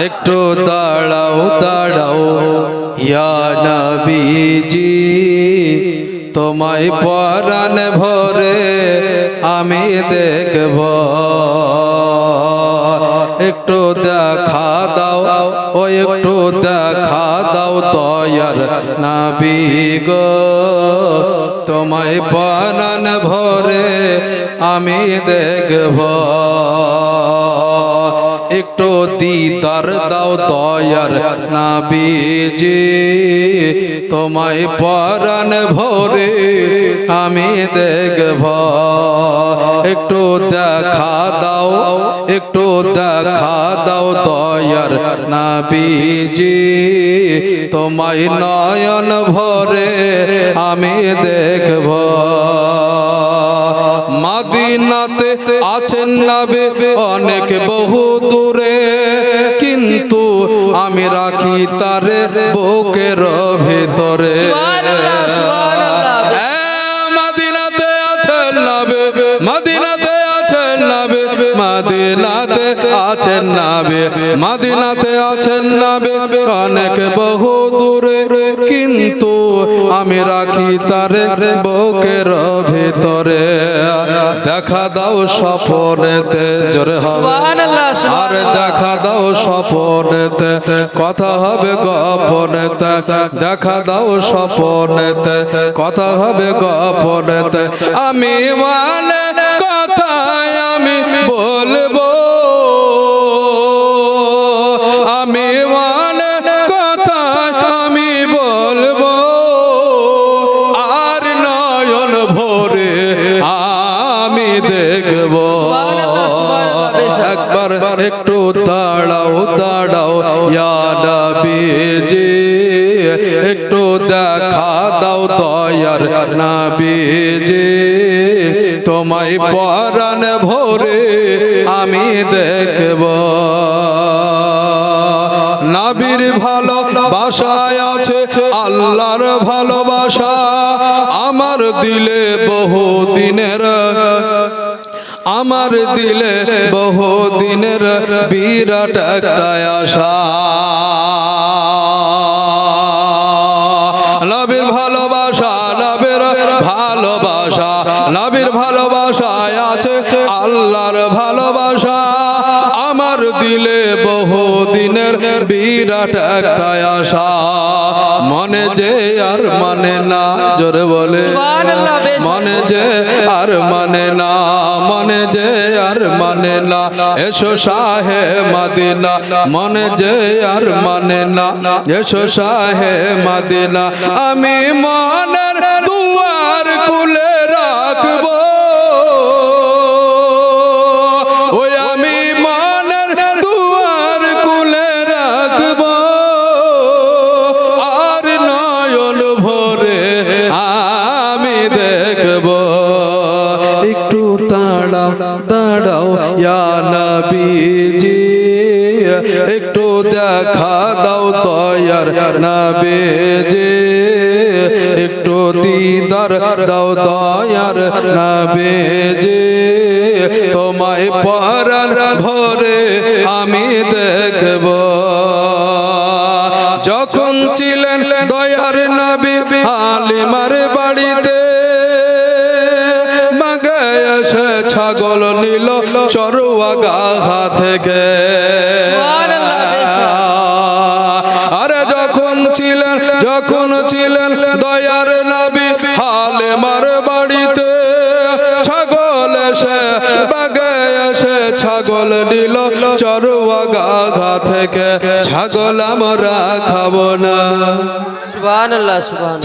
একটু দাঁড়াও দাঁড়াও ইয়া নবীজি, তোমায় পরাণ ভরে আমি দেখব। একটু দেখা দাও, ও একটু দেখা দাও দয়ার নবী গো, তোমায় পরাণ ভরে আমি দেখব। একটু দিদার দাও দয়ার নবীজি, তোমায় পরাণ ভরে আমি দেখব। একটু দেখা দাও, একটু দেখা দাও দয়ার নবীজি, তোমায় নয়ন ভরে আমি দেখব। মদিনাতে আছেন নবী অনেক বহু দূরে, কিন্তু আমি রাখি তারে বুকের ভিতরে। মদিনাতে আছেন নবী, মদিনাতে আছেন নবী, মদিনাতে আছেন নবী, মদিনাতে আছেন নবী অনেক বহু দূরে, কিন্তু আমি রাখি তারে বুকের ভিতরে। দেখা দাও স্বপ্নেতে, জোরে হবে আর দেখা দাও স্বপ্নেতে, কথা হবে গোপনেতে। দেখা দাও স্বপ্নেতে, কথা হবে গোপনেতে। আমি মানে কথায় আমি বলবো, আমি মানে কথায় আমি বলবো, আর নয়ন ভরে আমি দেখব। একবার একটু দাঁড়াও দাঁড়াও ইয়া নবীজি, একটু দেখা দাও দয়ার নবীজি, তোমায় পরাণ ভরে আমি দেখব। নবীর ভালোবাসায় আছে আল্লাহর ভালোবাসা, আমার দিলে বহু দিনের, আমার দিলে বহু দিনের বিরাট একটা আশা। নবীর ভালোবাসা, নবীর ভালোবাসা, নবীর ভালোবাসায় আছে আল্লাহর ভালোবাসা, আমার দিলে বহু দিনের বিরাট একটা আশা। মনে যে আর মানে না, জোরে বলে মনে যে আর মানে না, মনে যে আর মানে না, এসো শাহে মদিনা। মনে যে আর মানে না, এসো শাহে মদিনা। আমি মনের দুয়ার খুলে রাখবো, ওই আমি মনের দুয়ার খুলে রাখবো, আর নয়ন ভরে আমি দেখব। একটু দাঁড়াও দাঁড়াও ইয়া নবীজি, একটু দেখা দাও দয়ার নবীজি, একটু দিদার দাও দয়ার নবীজি, তোমায় পরাণ ভরে আমি দেখব। যখন ছিলেন দয়ার নবী হালিমার বাড়িতে, এসে ছাগল নিল চরুয়াগা থেকে। আরে যখন ছিলেন দয়ার নবী হালিমার বাড়িতে, ছাগল এসে বাগে এসে ছাগল নিল চরুয়াগা থেকে। ছাগল আমরা খাবো না,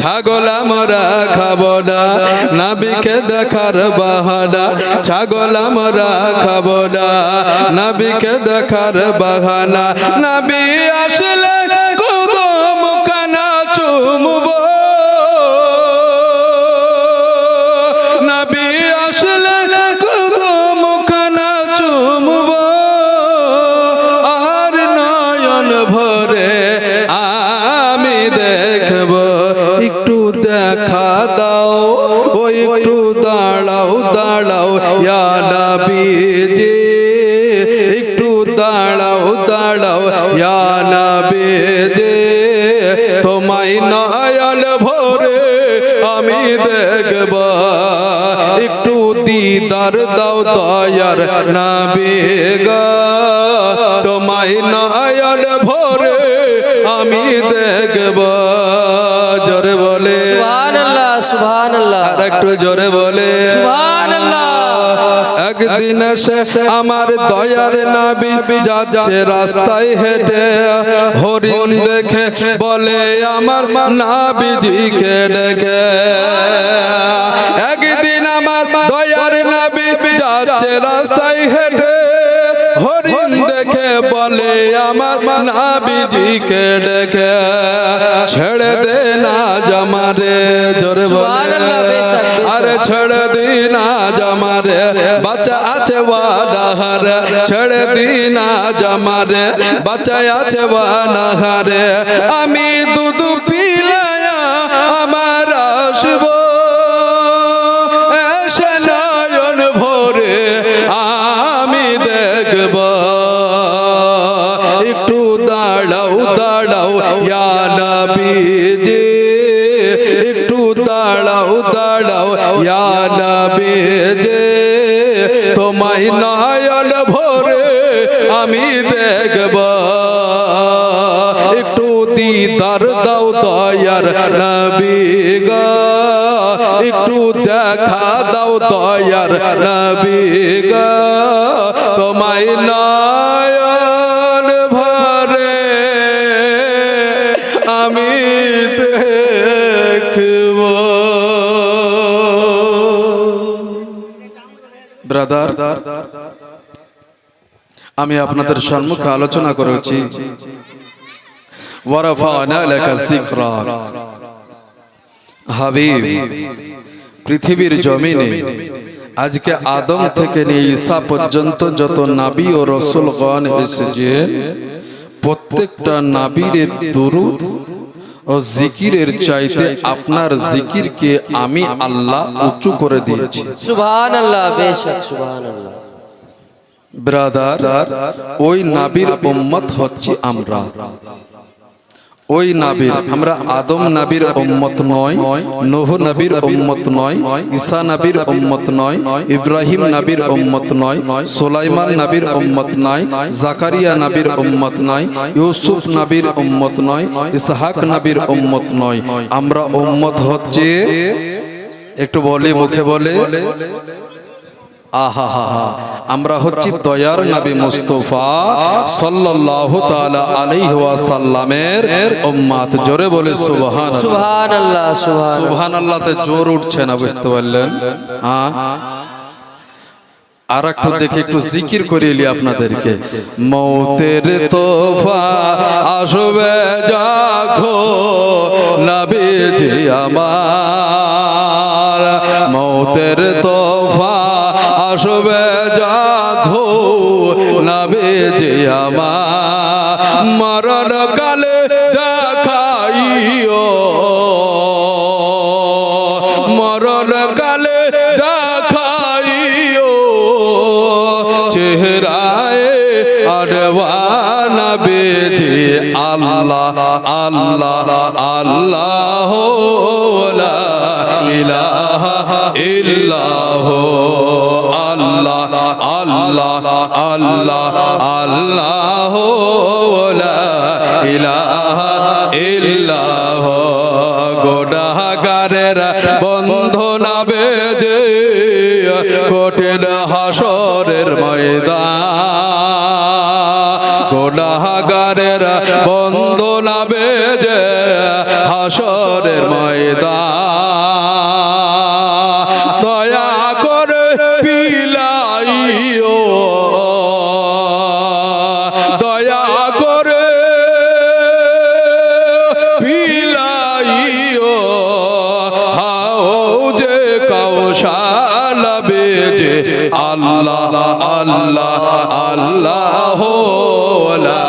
ছাগল আমরা খাবো না, নবীকে দেখার বাহানা। ছাগল আমরা খাবো না, নবীকে দেখার বাহানা। নবী আসলে কদম কানা চুমবো, নবী আসলে কদম কানা চুমবো, আর নয়ন ভরে আমি দেখব। একটু দেখা দাও, ও একটু দাঁড়াও দাঁড়াও ইয়া নবীজি, একটু দাঁড়াও দাঁড়াও ইয়া নবীজি তোমায় নয়ন ভরে আমি দেখব একটু দিদার দাও দয়ার নবী গো তোমায় নয়ন ভরে আমি দেখব জোরে বলে সুবহানাল্লাহ সুবহানাল্লাহ আর একটু জোরে বলে সুবহানাল্লাহ একদিন এসে আমার দয়ার নবী যাচ্ছে রাস্তায় হেঁটে হরিণ দেখে বলে আমার নবীজিকে ডেকে একদিন আমার দয়ার নবী যাচ্ছে রাস্তায় হেঁটে হরিণ দেখে বলে আমার নবীজিকে ডেকে ছেড়ে দে না জামারে জোরে বলে আরে ছেড়ে দি না জামারে বাচ্চা আছে ওয়ানাহার ছেড়ে দি না জামারে বাচ্চা আছে ওয়ানাহারে আমি দুধ পিলায়া আমার আসবো এসে নয়ন ভরে আমি দেখব একটু দাঁড়াও দাঁড়াও ইয়া নবীজি একটু দাঁড়াও দাঁড়াও ইয়া নবীজি তোমায় নয়ন ভরে আমি দেখব একটু দিদার দাও দয়ার নবী গো একটু দেখা দাও দয়ার নবী গো তোমায় নয়ন ভরে আমি দেখব ব্রাদার আমি আপনাদের সম্মুখে আলোচনা করেছি ওয়ারাফা'না লাকা যিকরাক হাবিব পৃথিবীর জমিনে আজকে আদম থেকে নিয়ে ঈসা পর্যন্ত যত নবী ও রাসূলগণ এসেছে প্রত্যেকটা নবীর দুরূদ ও জিকিরের চাইতে আপনার জিকিরকে আমি আল্লাহ উঁচু করে দিয়েছি সুবহানাল্লাহ বেশক সুবহানাল্লাহ ব্রাদার ওই নবীর উম্মত হচ্ছে আমরা ওই নবীর আমরা আদম নবীর উম্মত নয় নূহ নবীর উম্মত নয় ঈসা নবীর উম্মত নয় ইব্রাহিম নবীর উম্মত নয় সুলাইমান নবীর উম্মত নয় জাকারিয়া নবীর উম্মত নয় ইউসুফ নবীর উম্মত নয় ইসহাক নবীর উম্মত নয় আমরা উম্মত হচ্ছে একটু বলি মুখে বলে আহা হা হা আমরা হচ্ছি দয়ার নবী মুস্তাফা সাল্লাল্লাহু তাআলা আলাইহি ওয়াসাল্লামের উম্মত জোরে বলে সুবহানাল্লাহ সুবহানাল্লাহ সুবহানাল্লাহতে জোর উঠছে না বুঝতে পারলেন হ্যাঁ আর একটু দেখে একটু জিকির করিয়ে আপনাদেরকে মৌতের তোফা আসবে জাগো নবীজি আমার মৌতের তোফা আসবে জাগো নবীজি আমার মরণ কালে দেখাইও মরণ কালে দেখাইও চেহারায় আরওয়ানা বেজে আল্লাহ আল্লাহ আল্লাহ লা ইলাহা ইল্লাহ আল্লাহ আল্লাহ আল্লাহ আল্লাহ লা ইলাহা ইল্লাহ গুনাহগারের বন্ধনা বেজে কঠিন হাসরের ময়দান গুনাহগারের বন্ধনা বেজে হাসরের ময়দান দয়া করে পিলাইও দয়া করে পিলাইও হাউজে কাউসার বেজে আল্লাহ আল্লাহ আল্লাহ লা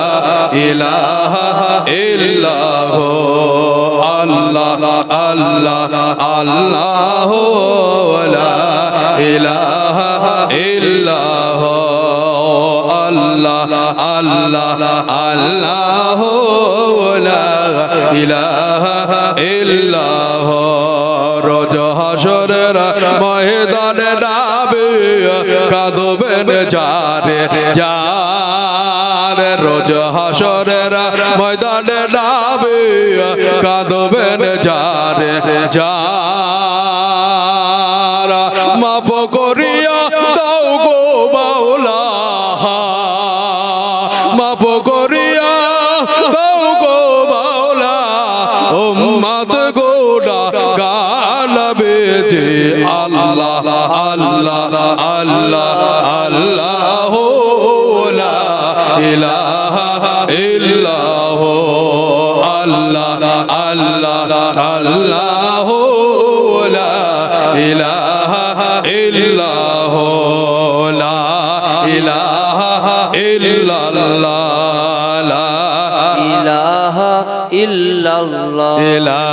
ইলাহা ইল্লাহ আল্লাহ আল্লাহ আল্লাহ লা ইলাহা ইল্লাহ আল্লাহ আল্লাহ আল্লাহ আল্লাহ লা ইলাহা ইল্লাল্লাহ রোজ হাসরের ময়দানে নাবে কাঁদবেন যারে যারে রোজ হাসরের ময়দানে নাবে কাঁদবেন যারে যারা মাফ করিয়া দাও গো মাওলা মাফ করিয়া দাও গো মাওলা উম্মত গোনা গালবে যে আল্লাহ আল্লাহ আল্লাহ আল্লাহ লা ইলাহা ইল্লাল্লাহ আল্লাহ আল্লাহ আল্লাহ লা ইলাহা ইল্লাল্লাহ লা ইলাহা ইল্লাল্লাহ লা ইলাহা ইল্লাল্লাহ লা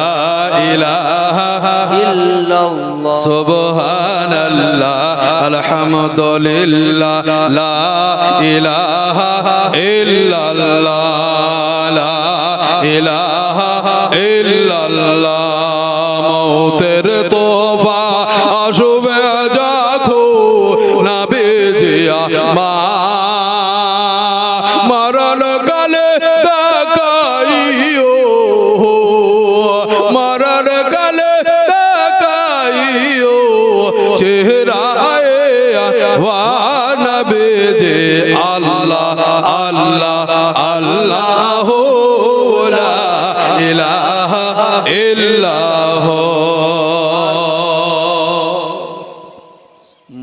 ইলাহা ইল্লাল্লাহ সুবহানাল্লাহ আলহামদুলিল্লাহ লা ইলাহা ইল্লাল্লাহ লা ইলাহা ইল্লাল্লাহ মওতের তোফা আসবে যখন নবী জিয়া মরণ কালে দেখাইও মরণ কালে দেখাইও চেহারায় ওয়া নবী জি আল্লাহ আল্লাহ আল্লাহ লা ইলাহা ইল্লাল্লাহ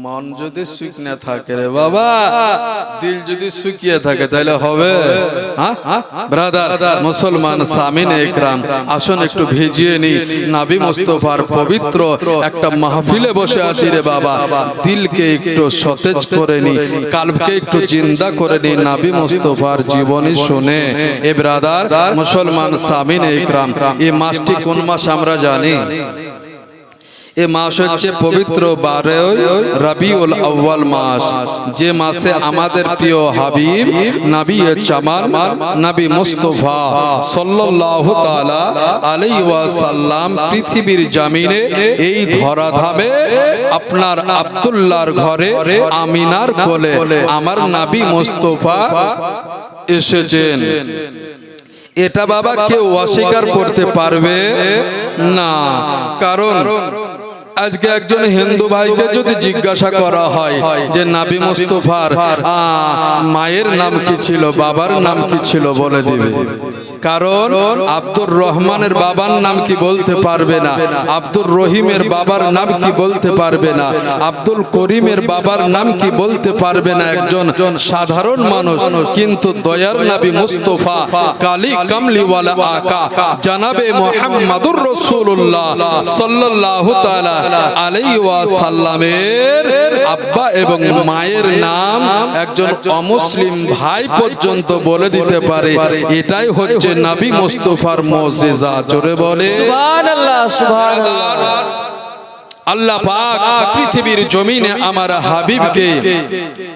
মন যদি শুকনা থাকে রে বাবা দিল যদি শুকিয়ে থাকে তাহলে হবে ব্রাদার মুসলমান সামিনে ইকরাম আসুন একটু ভিজিয়ে নি নবী মুস্তাফার পবিত্র একটা মাহফিলে বসে আছি রে বাবা দিলকে একটু সতেজ করে নি কলবকে একটু জিন্দা করে নি নবী মুস্তাফার জীবনী শুনে এ ব্রাদার মুসলমান সামিনে ইকরাম এই মাসটি কোন মাস আমরা জানি এ মাস হচ্ছে পবিত্র 12 রবিউল আউয়াল মাস যে মাসে আমাদের প্রিয় হাবিব নবী জামান নবী মুস্তাফা সাল্লাল্লাহু তাআলা আলাইহি ওয়াসাল্লাম পৃথিবীর জমিনে এই ধরাধামে আপনার আব্দুল্লাহর ঘরে আমিনার কোলে আমার নবী মুস্তাফা এসেছেন এটা বাবা কেউ অস্বীকার করতে পারবে না কারণ আজকে একজন হিন্দু ভাইকে যদি জিজ্ঞাসা করা হয় যে নবী মুস্তাফার মায়ের নাম কি ছিল বাবার নাম কি ছিল বলে দিবে কারণ আব্দুর রহমানের বাবার নাম কি বলতে পারবে না আব্দুর রহিমের বাবার নাম কি বলতে পারবে না আব্দুল করিমের বাবার নাম কি বলতে পারবে না একজন সাধারণ মানুষ কিন্তু দয়ার নবী মুস্তাফা কালী কামলিওয়ালা আকা জনাবে মুহাম্মদুর রাসূলুল্লাহ সাল্লাল্লাহু তাআলা আলাইহি ওয়াসাল্লামের আব্বা এবং মায়ের নাম একজন অমুসলিম ভাই পর্যন্ত বলে দিতে পারে এটাই হচ্ছে নবী মুস্তাফার মুজিজা জোরে বলে সুবহানাল্লাহ সুবহানাল্লাহ আল্লাহ পাক পৃথিবীর জমিনে আমার হাবিবকে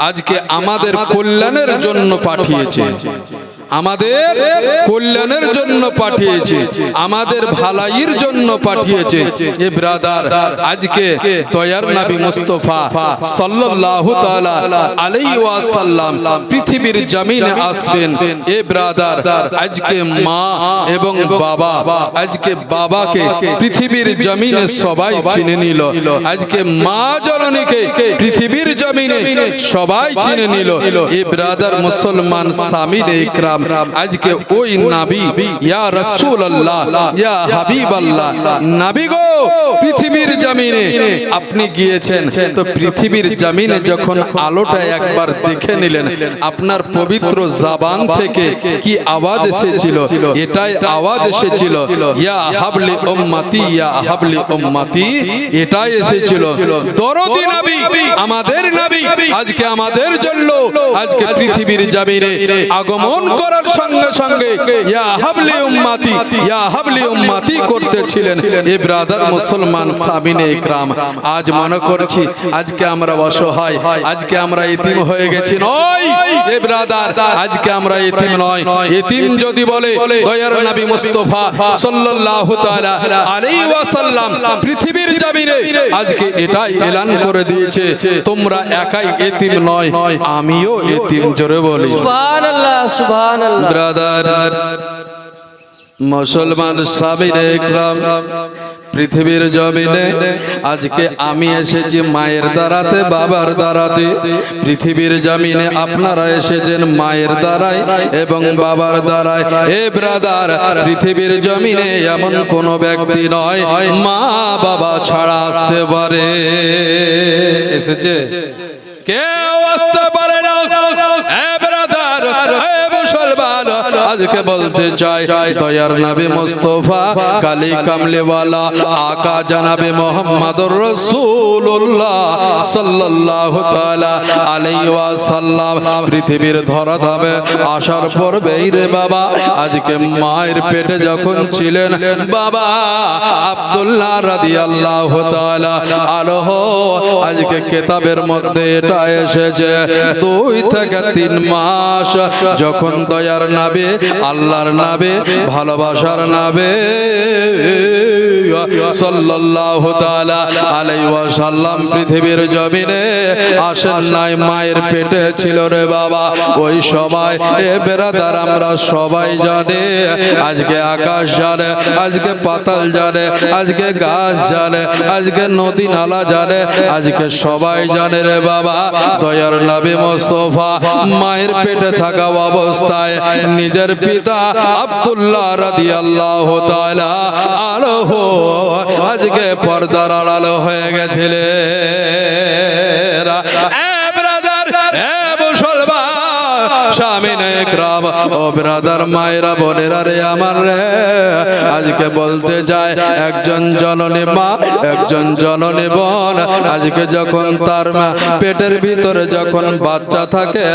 আজকে আমাদের কল্যাণের জন্য পাঠিয়েছে আমাদের কল্যাণের জন্য পাঠিয়েছে আমাদের ভালাইয়ের জন্য পাঠিয়েছে এ ব্রাদার আজকে দয়ার নবী মুস্তাফা সাল্লাল্লাহু তাআলা আলাইহি ওয়াসাল্লাম পৃথিবীর জমিনে আসবেন এ ব্রাদার আজকে মা এবং বাবা আজকে বাবাকে পৃথিবীর জমিনে সবাই চিনে নিল আজকে মা জননীকে পৃথিবীর জমিনে সবাই চিনে নিল এ ব্রাদার মুসলমান সামিনে ইকরাম আজকে ওই নবী ইয়া রাসূলুল্লাহ ইয়া হাবিবাল্লাহ নবী গো পৃথিবীর জমিনে আপনি গিয়েছেন তো পৃথিবীর জমিনে যখন আলোটা একবার দেখে নিলেন আপনার পবিত্র জবান থেকে কি আওয়াজ এসেছিল এটাই আওয়াজ এসেছিল ইয়া হাবলি উম্মতি ইয়া হাবলি উম্মতি এটাই এসেছিল দরদি নবী আমাদের নবী আজকে আমাদের জন্য আজকে পৃথিবীর জমিনে আগমন করে করার সঙ্গে সঙ্গে ইয়া হাবলি উম্মতি ইয়া হাবলি উম্মতি করতেছিলেন। এ ব্রাদার মুসলমান সাবিনে ইকরাম, আজ মনে করছি আজকে আমরা অসহায়, আজকে আমরা ইতিম হয়ে গেছি। নয় এ ব্রাদার, আজকে আমরা ইতিম নয়। ইতিম যদি বলে দয়ার নবী মুস্তাফা সাল্লাল্লাহু তাআলা আলাইহি ওয়াসাল্লাম পৃথিবীর জমিনে আজকে এটাই এলান করে দিয়েছে, তোমরা একাই ইতিম নয়, আমিও ইতিম। জোরে বলি সুবহানাল্লাহ সুবহানাল্লাহ। ব্রাদার মুসলমান সাবিনে ইকরাম, পৃথিবীর জমিনে আজকে আমি এসেছি মায়ের দ্বারাতে, বাবার দ্বারাতে। পৃথিবীর জমিনে আপনারা এসেছেন মায়ের দ্বারায় এবং বাবার দ্বারায়। হে ব্রাদার, পৃথিবীর জমিনে এমন কোন ব্যক্তি নয় মা বাবা ছাড়া আসতে পারে। এসেছে? কেউ আসতে পারে না। হে ব্রাদার, হে মুসলমান, আজকে বলতে চাই দয়ার নবী মুস্তাফা কালী কামলিওয়ালা আকা জনাবে মুহাম্মদুর রাসূলুল্লাহ সাল্লাল্লাহু তাআলা আলাইহি ওয়াসাল্লাম পৃথিবীর ধরাধামে আসার পূর্বেই রে বাবা, আজকে মায়ের পেটে যখন ছিলেন বাবা আব্দুল্লাহ রাদিয়াল্লাহু তাআলা আনহু, আজকে কিতাবের মধ্যে এটা এসেছে 2 থেকে 3 মাস যখন দয়ার নবী, আল্লাহর নবী, ভালোবাসার নবী সাল্লাল্লাহু তাআলা আলাইহি ওয়াসাল্লাম পৃথিবীর জমিনে আসেন নাই, মায়ের পেটে ছিল রে বাবা। ওই সময় এ বেরাদার আমরা সবাই জানে, আজকে আকাশ জানে, আজকে পাতাল জানে, আজকে গাছ জানে, আজকে নদী নালা জানে, আজকে সবাই জানে রে বাবা দয়ার নবী মুস্তাফা মায়ের পেটে থাকা অবস্থায় নিজের পিতা আব্দুল্লাহ রাদিয়াল্লাহু তাআলা আনহু আজকে পর্দার আড়াল হয়ে গেছিলেন। এ ব্রাদার, এ মুসলমান সামিনে ইকরাম, ও ব্রাদার মায়েরা বোনেরা রে আমার রে, আজকে বলতে যায় একজন জননী মা, একজন জননী বোন আজকে যখন তার পেটের ভিতরে যখন বাচ্চা থাকে,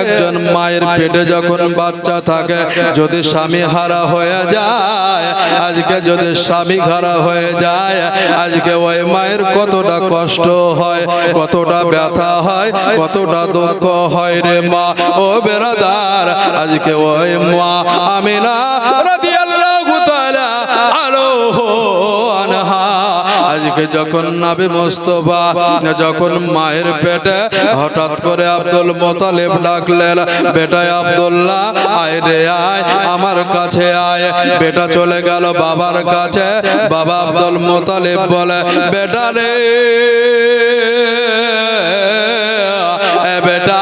একজন মায়ের পেটে যখন বাচ্চা থাকে, যদি স্বামী হারা হয়ে যায়, আজকে যদি স্বামী হারা হয়ে যায়, আজকে ওই মায়ের কতটা কষ্ট হয়, কতটা ব্যথা হয়, কতটা দুঃখ হয় রে মা। ও বেরাদার, আজকে ওই মা আমিনা রাদিয়াল্লাহু তাআলা আনহা আজকে যখন নবী মুস্তাফা যখন মায়ের পেটে হঠাৎ করে আব্দুল মুত্তালিব ডাকলেন, বেটা আব্দুল্লাহ আয় রে আয়, আমার কাছে আয়। বেটা চলে গেল বাবার কাছে। বাবা আব্দুল মুত্তালিব বলে, বেটা রে বেটা,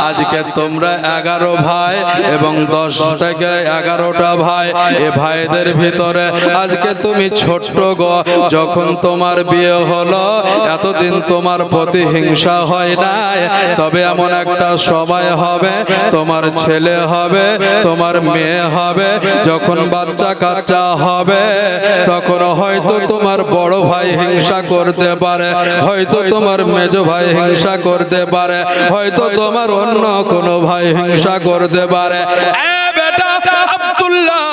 আজকে তোমরা 11 ভাই এবং 10 থেকে 11টা ভাই, এ ভাইদের ভিতরে আজকে তুমি ছোট্ট গো। যখন তোমার বিয়ে হলো এতদিন তোমার প্রতি হিংসা হয় নাই, তবে এমন একটা সময় হবে তোমার ছেলে হবে, তোমার মেয়ে হবে, যখন বাচ্চা কাচ্চা হবে তখন হয়তো তোমার বড় ভাই হিংসা করতে পারে, হয়তো তোমার মেজ ভাই হিংসা করতে পারে, হয়তো তোমার অন্য কোনো ভাই হিংসা করতে পারে। এ বেটা আব্দুল্লাহ,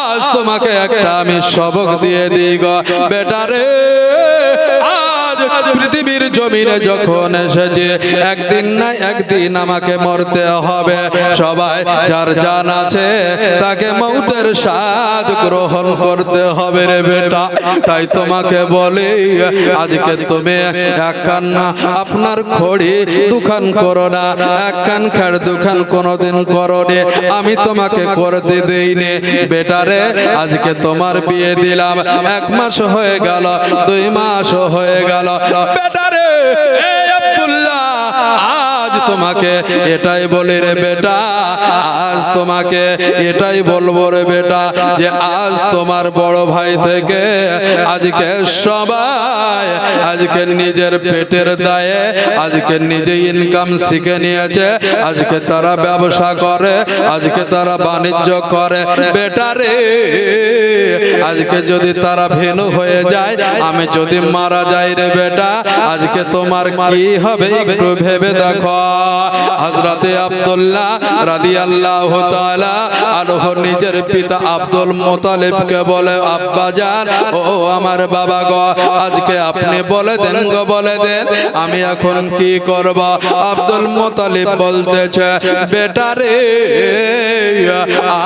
আজ তোমাকে একটা আমি সবক দিয়ে দিই গো বেটা রে। আজ পৃথিবীর জমিনে যখন এসেছে একদিন না একদিন আমাকে মরতে হবে। সবাই যার জান আছে তাকে মৌতের স্বাদ গ্রহণ করতে হবে রে বেটা। তাই তোমাকে বলি আজকে তুমি একখান আপনার খড়ি দুখান করো না, একখান খের দুখান কোনোদিন করো নি, আমি তোমাকে করতে দেইনি বেটারে। আজকে তোমার বিয়ে দিলাম, 1 মাস হয়ে গেল, 2 মাস হয়ে গেল বেটারে। এই আব্দুল্লাহ, আজ তোমাকে এটাই বলি রে বেটা, আজ তোমাকে এটাই বলবো রে বেটা যে আজ তোমার বড় ভাই থেকে আজকে সবাই আজকে নিজের পেটের দায়ে আজকে নিজে ইনকাম শিখে নিয়েছে, আজকে তারা ব্যবসা করে, আজকে তারা বাণিজ্য করে বেটারে। আজকে যদি তারা ভিন্ন হয়ে যায়, আমি যদি মারা যাই রে বেটা, আজকে তোমার কি হবে একটু ভেবে দেখো। হযরতে আব্দুল্লাহ রাদিয়াল্লাহু তাআলা আনহু নিজের পিতা আব্দুল মুতালিবকে বলে, আব্বাজান, ও আমার বাবা গো, আজকে আপনি বলে দেন গো, বলে দেন আমি এখন কি করব। আব্দুল মুতালিব বলতেছে, বেটা রে,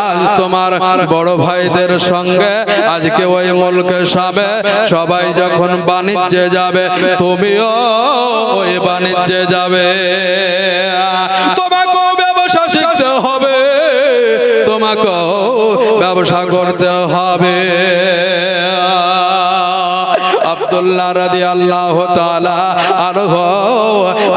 আজ তোমার বড় ভাইদের সঙ্গে আজকে ওই মুলকে সাবে সবাই যখন বাণিজ্যে যাবে, তুমিও ওই বাণিজ্যে যাবে। তোমাকেও ব্যবসা শিখতে হবে, তোমাকেও ব্যবসা করতে হবে। আব্দুল্লাহ রাদিয়াল্লাহু তাআলা আনহু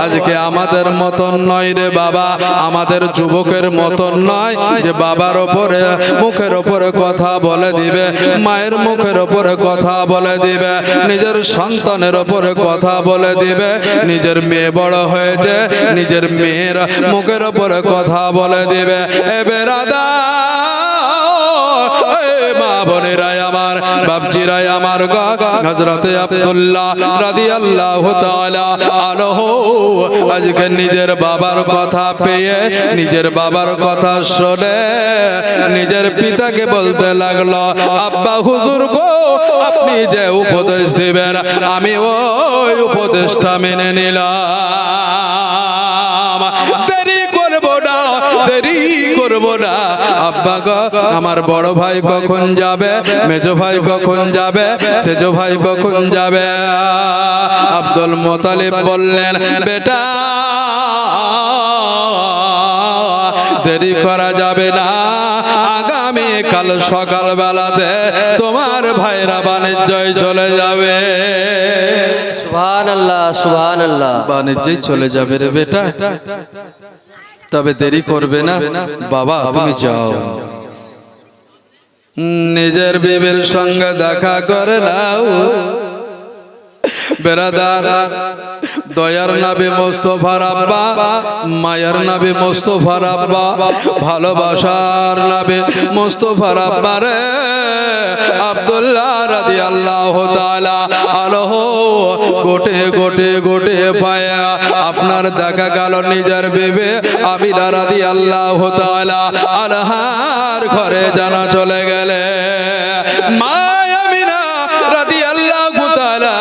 আজকে আমাদের মতন নয় রে বাবা, আমাদের যুবকের মতন নয় যে বাবার উপরে মুখের উপরে কথা বলে দিবে, মায়ের মুখের উপরে কথা বলে দিবে, নিজের সন্তানের উপরে কথা বলে দিবে। নিজের মেয়ে বড় হয়েছে, নিজের মেয়ের মুখের উপরে কথা বলে দিবে। এ বেরাদার, মা বোনেরাই আমার, বাপজিরাই আমার গো, হযরতে আব্দুল্লাহ রাদিয়াল্লাহু তাআলা আনহু আজকে নিজের বাবার কথা পেয়ে, নিজের বাবার কথা শুনে নিজের পিতাকে বলতে লাগলো, আব্বা হুজুর গো, আপনি যে উপদেশ দিবেন আমি ওই উপদেশটা মেনে নিলাম। দেরি করব না, দেরি করব না। আব্বা গো, আমার বড় ভাই কখন যাবে, মেজো ভাই কখন যাবে, সেজো ভাই কখন যাবে? আব্দুল মুতালিব বললেন, বেটা দেরি করা যাবে না, আগামী কাল সকাল বেলাতে তোমার ভাইরা বাণিজ্যই চলে যাবে। সুবহানাল্লাহ, সুবহানাল্লাহ। বাণিজ্যই চলে যাবে রে বেটা, তবে দেরি করবে না। বাবা তুমি যাও, নিজের বিবির সঙ্গে দেখা করে নাও। বেরাদার, দয়ার নবী মুস্তাফার আব্বা, মায়ের নবী মুস্তাফার আব্বা, ভালোবাসার নবী মুস্তাফার আব্বা রে আব্দুল্লাহ রাদিয়াল্লাহু তাআলা আনহু গোটে গোটে গোটে পায়া আপনার দেখা গেল নিজের বিবি আমিনা রাদিয়াল্লাহু তাআলা আনহার ঘরে জানা চলে গেলে। মা আমিনা রাদিয়াল্লাহু তাআলা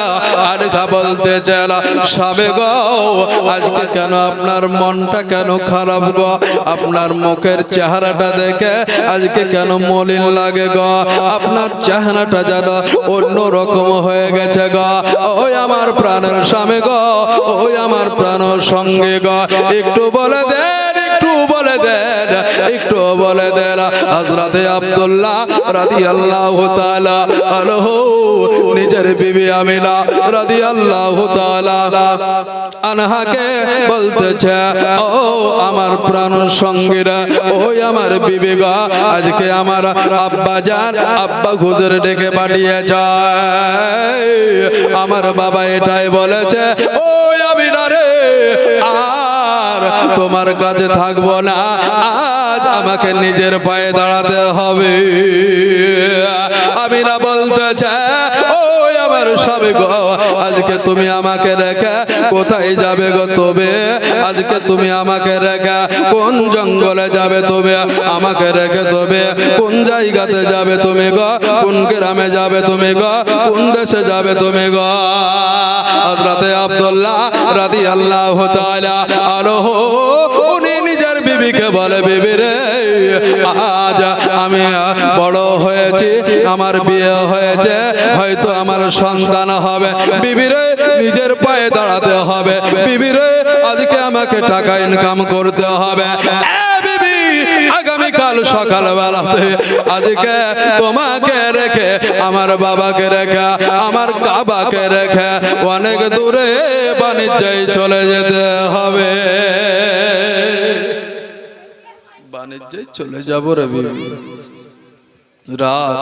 আনহা বলতে চাইল, স্বামী গো, আজকে কেন আপনার মনটা কেন খারাপ গো? আপনার মুখের চেহারাটা দেখে আজকে কেন মলিন লাগে গো? আপনার চেহারাটা যেন অন্য রকম হয়ে গেছে গো। ওই আমার প্রাণের স্বামী গো, ওই আমার প্রাণ সঙ্গে গো, একটু বলে দেন, একটু বলে দেন, একটু বলে দেন। হযরতে আব্দুল্লাহ রাদিয়াল্লাহু তাআলা আনহু নিজের বিবি আমিনা রাদিয়াল্লাহু তাআলা আনহাকে বলতেছে, ও আমার প্রাণ সঙ্গীরা, ওই আমার বিবি গো, আজকে আমার আব্বা জান, আব্বা হুজুর ডেকে পাঠিয়ে যায়। আমার বাবা এটাই বলেছে, ওই আমিনা রে, আর তোমার কাছে থাকবো না, আজ আমাকে নিজের পায়ে দাঁড়াতে হবে। আমিনা বলতেছে, ওই আমার স্বামী গো, আজকে তুমি আমাকে রেখে কোথায় যাবে গো? তবে আজকে তুমি আমাকে রেখে কোন জঙ্গলে যাবে? তুমি আমাকে রেখে তবে কোন জায়গাতে যাবে তুমি গো? কোন গ্রামে যাবে তুমি গো? কোন দেশে যাবে তুমি গো? হযরতে আব্দুল্লাহ রাদিয়াল্লাহু তাআলা আনহু উনি নিজের বিবিকে বলে, বিবি রে, আজ আমি বড় হয়েছি, আমার বিয়ে হয়েছে, হয়তো আমার সন্তান হবে। বিবি রে, নিজের পায়ে দাঁড়াতে হবে। বিবি রে, আজকে আমাকে টাকা ইনকাম করতে হবে। বিবি, আগামীকাল সকালবেলাতে আজকে তোমাকে রেখে, আমার বাবাকে রেখে, আমার কাবাকে রেখে অনেক দূরে বাণিজ্যে চলে যেতে হবে। বাণিজ্যে চলে যাব রে বিবি। রাত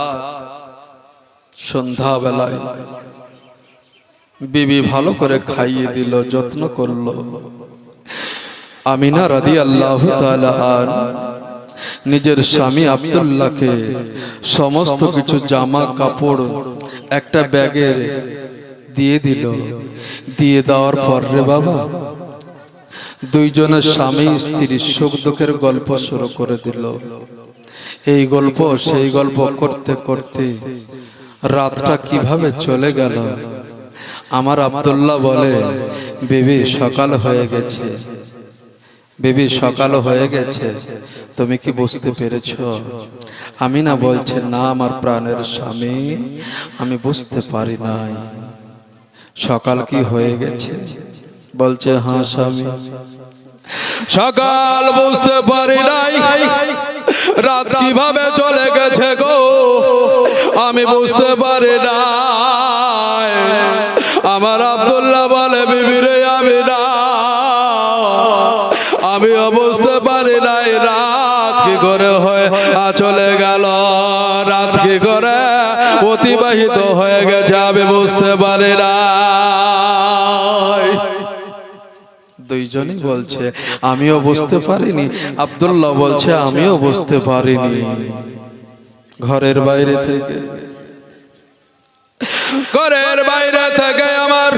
সন্ধ্যা বেলায় বিবি ভালো করে খাইয়ে দিল, যত্ন করলো। আমিনা রাদিয়াল্লাহু তাআলা আনহা নিজের স্বামী আব্দুল্লাহকে সমস্ত কিছু জামা কাপড় একটা ব্যাগে দিয়ে দিল। দিয়ে দেওয়ার পর রে বাবা, দুইজনের স্বামী স্ত্রী সুখ দুঃখের গল্প শুরু করে দিল। এই গল্প সেই গল্প করতে করতে রাতটা কিভাবে চলে গেল। আমার আব্দুল্লাহ বলে, বিবি সকাল হয়ে গেছে, বিবি সকাল হয়ে গেছে, তুমি কি বুঝতে পেরেছো? আমিনা বলছে, না আমার প্রাণের স্বামী, আমি বুঝতে পারি নাই। সকাল কি হয়ে গেছে? বলছে, হ্যাঁ স্বামী, সকাল বুঝতে পারি নাই, রাত কিভাবে চলে গেছে গো আমি বুঝতে পারি নাই। আমার আব্দুল্লাহ বলে, বিবি রে আমিও বুঝতে পারি নাই রাত কি করে হয়ে চলে গেল, রাত কি করে অতিবাহিত হয়ে গেছে আমি বুঝতে পারি নাই। দুইজনই বলছে আমিও বুঝতে পারিনি। আব্দুল্লাহ বলছে আমিও বুঝতে পারিনি। ঘরের বাইরে থেকে আমার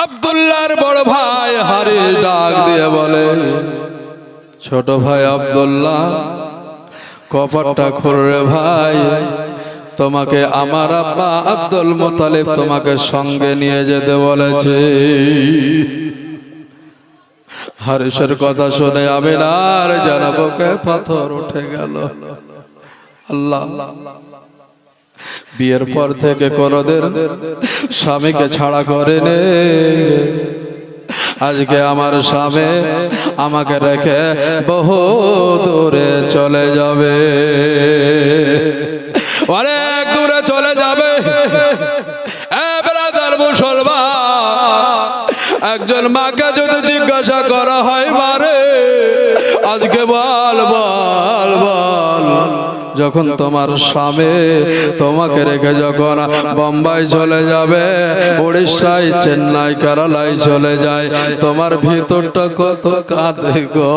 আব্দুল্লাহর বড় ভাই হারিস ডাক দিয়ে বলে, ছোট ভাই আব্দুল্লাহ, কপাটটা খোল রে ভাই, তোমাকে আমার আব্বা আব্দুল মুত্তালিব তোমাকে সঙ্গে নিয়ে যেতে বলেছে। হারিসের কথা শুনে আমিনার জানাবকে পাথর উঠে গেল। আল্লাহ, বিয়ের পর থেকে কোনদিন স্বামীকে ছাড়া করেনি, আজকে আমার স্বামী আমাকে রেখে বহু দূরে চলে যাবে, অনেক দূরে চলে যাবে। একজন মাকে যদি জিজ্ঞাসা করা হয়, মারে আজকে বল বল বল, যখন তোমার স্বামী তোমাকে রেখে যখন বোম্বাই চলে যাবে, উড়িষ্যায়, চেন্নাই, কেরালায় চলে যায়, তোমার ভিতরটা কত কাঁদে গো,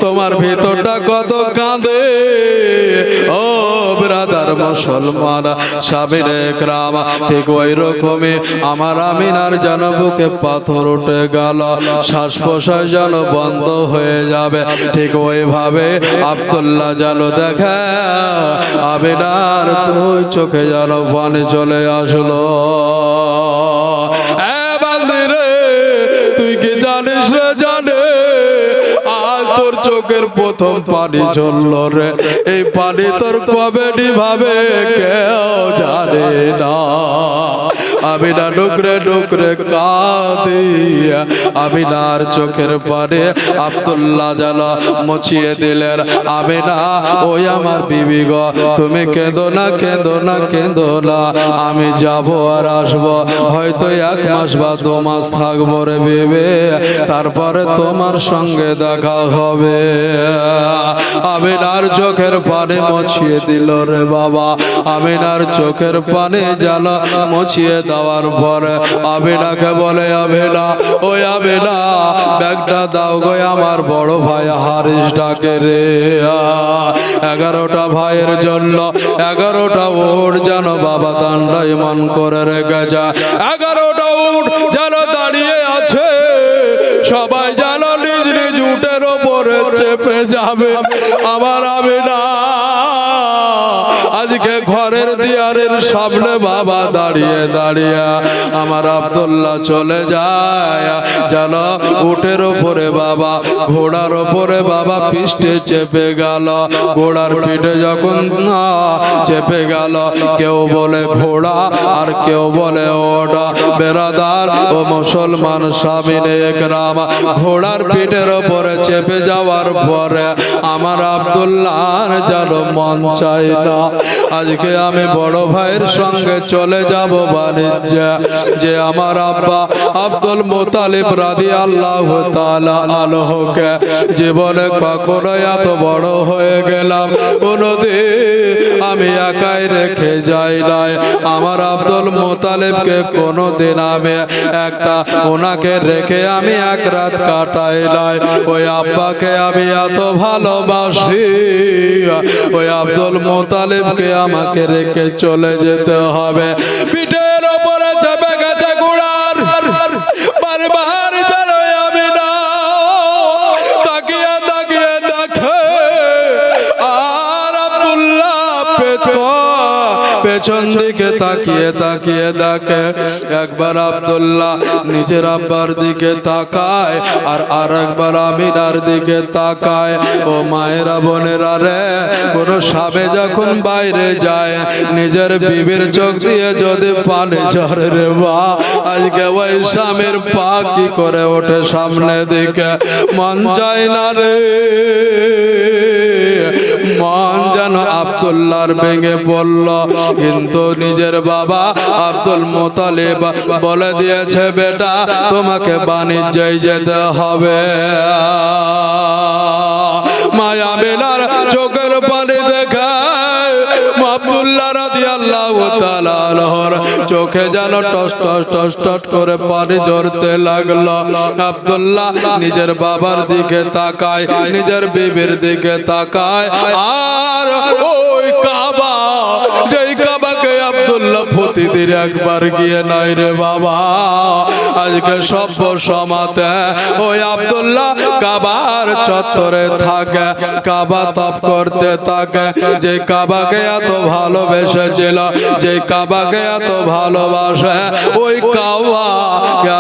তোমার ভিতরটা কত কাঁদে। ও ব্রাদার মুসলমান, স্বামীর একরাম, ঠিক ওই রকমই আমার আমিনার যেন বুকে পাথর উঠে গেল, শ্বাস প্রশ্বাস যেন বন্ধ হয়ে যাবে। ঠিক ওইভাবে আব্দুল্লাহ যেন দেখে আমিনার তুই চোখে যেন পানি চলে আসলো। তুই কি জানিস রে? জানে আজ তোর চোখের প্রথম পানি চললো রে, এই পানি তোর কবে নিভাবে কেউ জানে না। আমিনা ডুকরে ডুকরে কাঁদে, আমিনার চোখের পানি আব্দুল্লাহ যেন মুছিয়ে দিলেন। আমিনা, ওই আমার বিবি গো, তুমি কেঁদো না, কেঁদো না, কেঁদো না, আমি যাবো আর আসবো, হয়তো 1 মাস বা 2 মাস থাকবো রে বিবি, তারপরে তোমার সঙ্গে দেখা হবে। আমিনার চোখের পানি মুছিয়ে দিল রে বাবা। আমিনার চোখের পানি যেন মুছিয়ে দেওয়ার পরে আমিনাকে বলে, আমিনা, ওই আমিনা, ব্যাগটা দাও গো, আমার বড় ভাই হারিস ডাকে রে। 11টা ভাইয়ের জন্য 11টা উট যেন বাবা দণ্ডায়মান করে রেখে যা, 11টা উট যেন দাঁড়িয়ে আছে, সবাই যেন নিজ নিজ উটের ওপরে চেপে যাবে। আমার আমিনা আজকে ঘরের দিয়ারের সামনে বাবা দাঁড়িয়ে দাঁড়িয়ে আমার আব্দুল্লাহ চলে যায়, যেন উটের ওপরে বাবা, ঘোড়ার ওপরে বাবা পৃষ্ঠে চেপে গেল। ঘোড়ার পিঠে যখন চেপে গেল, কেউ বলে ঘোড়া আর কেউ বলে ওটা। বেরাদার ও মুসলমান স্বামীনে একরাম, ঘোড়ার পিঠের ওপরে চেপে যাওয়ার পরে আমার আব্দুল্লাহর যেন মন চাই না, আজকে আমি বড় ভাইয়ের সঙ্গে চলে যাব বাণিজ্যে, যে আমার আব্বা আব্দুল মুত্তালিব রাদিয়াল্লাহু তাআলা আনহুকে জীবনে কখনো এত বড় হয়ে গেলাম কোনদিন আমি একাই রেখে যাই নাই। আমার আব্দুল মুত্তালিবকে কোনদিন আমি ওনাকে রেখে আমি 1 রাত কাটাই নাই। ওই আব্বাকে আমি এত ভালোবাসি, ওই আব্দুল মুত্তালিবকে আমাকে রেখে চলে যেতে হবে। পিঠের ওপরে চেপে গেছে ঘোড়ার, বারবার যেন আমি পেছন দিকে তাকিয়ে তাকিয়ে দেখে। একবার আব্দুল্লাহ নিজের আব্বার দিকে তাকায় আর আরেকবার আমিনার দিকে তাকায়। ও মায়েরা বোনেরা রে, কোন স্বামী যখন বাইরে যায় নিজের বিবির চোখ দিয়ে যদি পানি ঝরে রে বা, আজকে ওই স্বামীর পা কি করে ওঠে সামনে দিকে। মন চায় না রে, মন যেন আব্দুল্লাহর ভেঙে পড়ল। কিন্তু নিজের বাবা আব্দুল মুতালিব বলে দিয়েছে, বেটা তোমাকে বাণিজ্যে যেতে হবে। মায়া মেলার চোখের পানি দেখে আব্দুল্লাহ রাদিয়াল্লাহু তাআলা আনহুর চোখে যেন টস টস টস টস করে পানি ঝরতে লাগলো। আব্দুল্লাহ নিজের বাবার দিকে তাকায়, নিজের বিবির দিকে তাকায়, আর ওই কাবা, যেই কাবাকে আব্দুল্লাহ প্রতিদিন একবার গিয়ে নাই রে বাবা, আজকে সভ্য সমাজে ওই আব্দুল্লাহ কাবার চত্বরে থাকে, কাবা তপ করতে থাকে। যে কাবাকে এত ভালোবেসেছিল, যে কাবাকে এত ভালোবাসে, ওই কাবা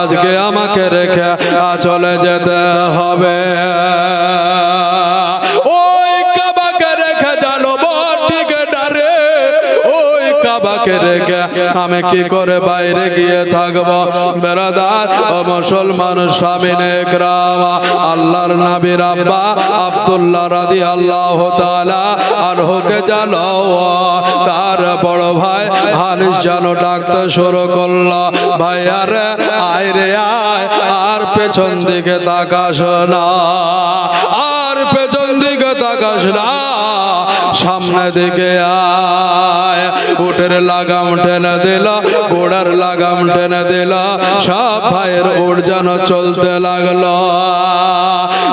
আজকে আমাকে রেখে চলে যেতে হবে। ওই কাবাকে রেখে জানো বটিকে ডারে, ওই কাবাকে রেখে আমি কি করে বাইরে গিয়ে থাকবো। বেরাদার ও মুসলমান স্বামীনে একরাম, আল্লাহর নবীর আব্বা আব্দুল্লাহ রাদিয়াল্লাহু তাআলা আনহুকে জানো তার বড় ভাই হারিস জানো ডাকতে শুরু করলো, ভাই আরে আয় রে আয়, আর পেছন দিকে তাকাস না, আর পেছন দিকে তাকাস না, সামনে দিকে আয়। উটের লাগাম টেনে দিল, ঘোড়ার লাগাম টেনে দিল, সব ভাইয়ের উট যেন চলতে লাগলো।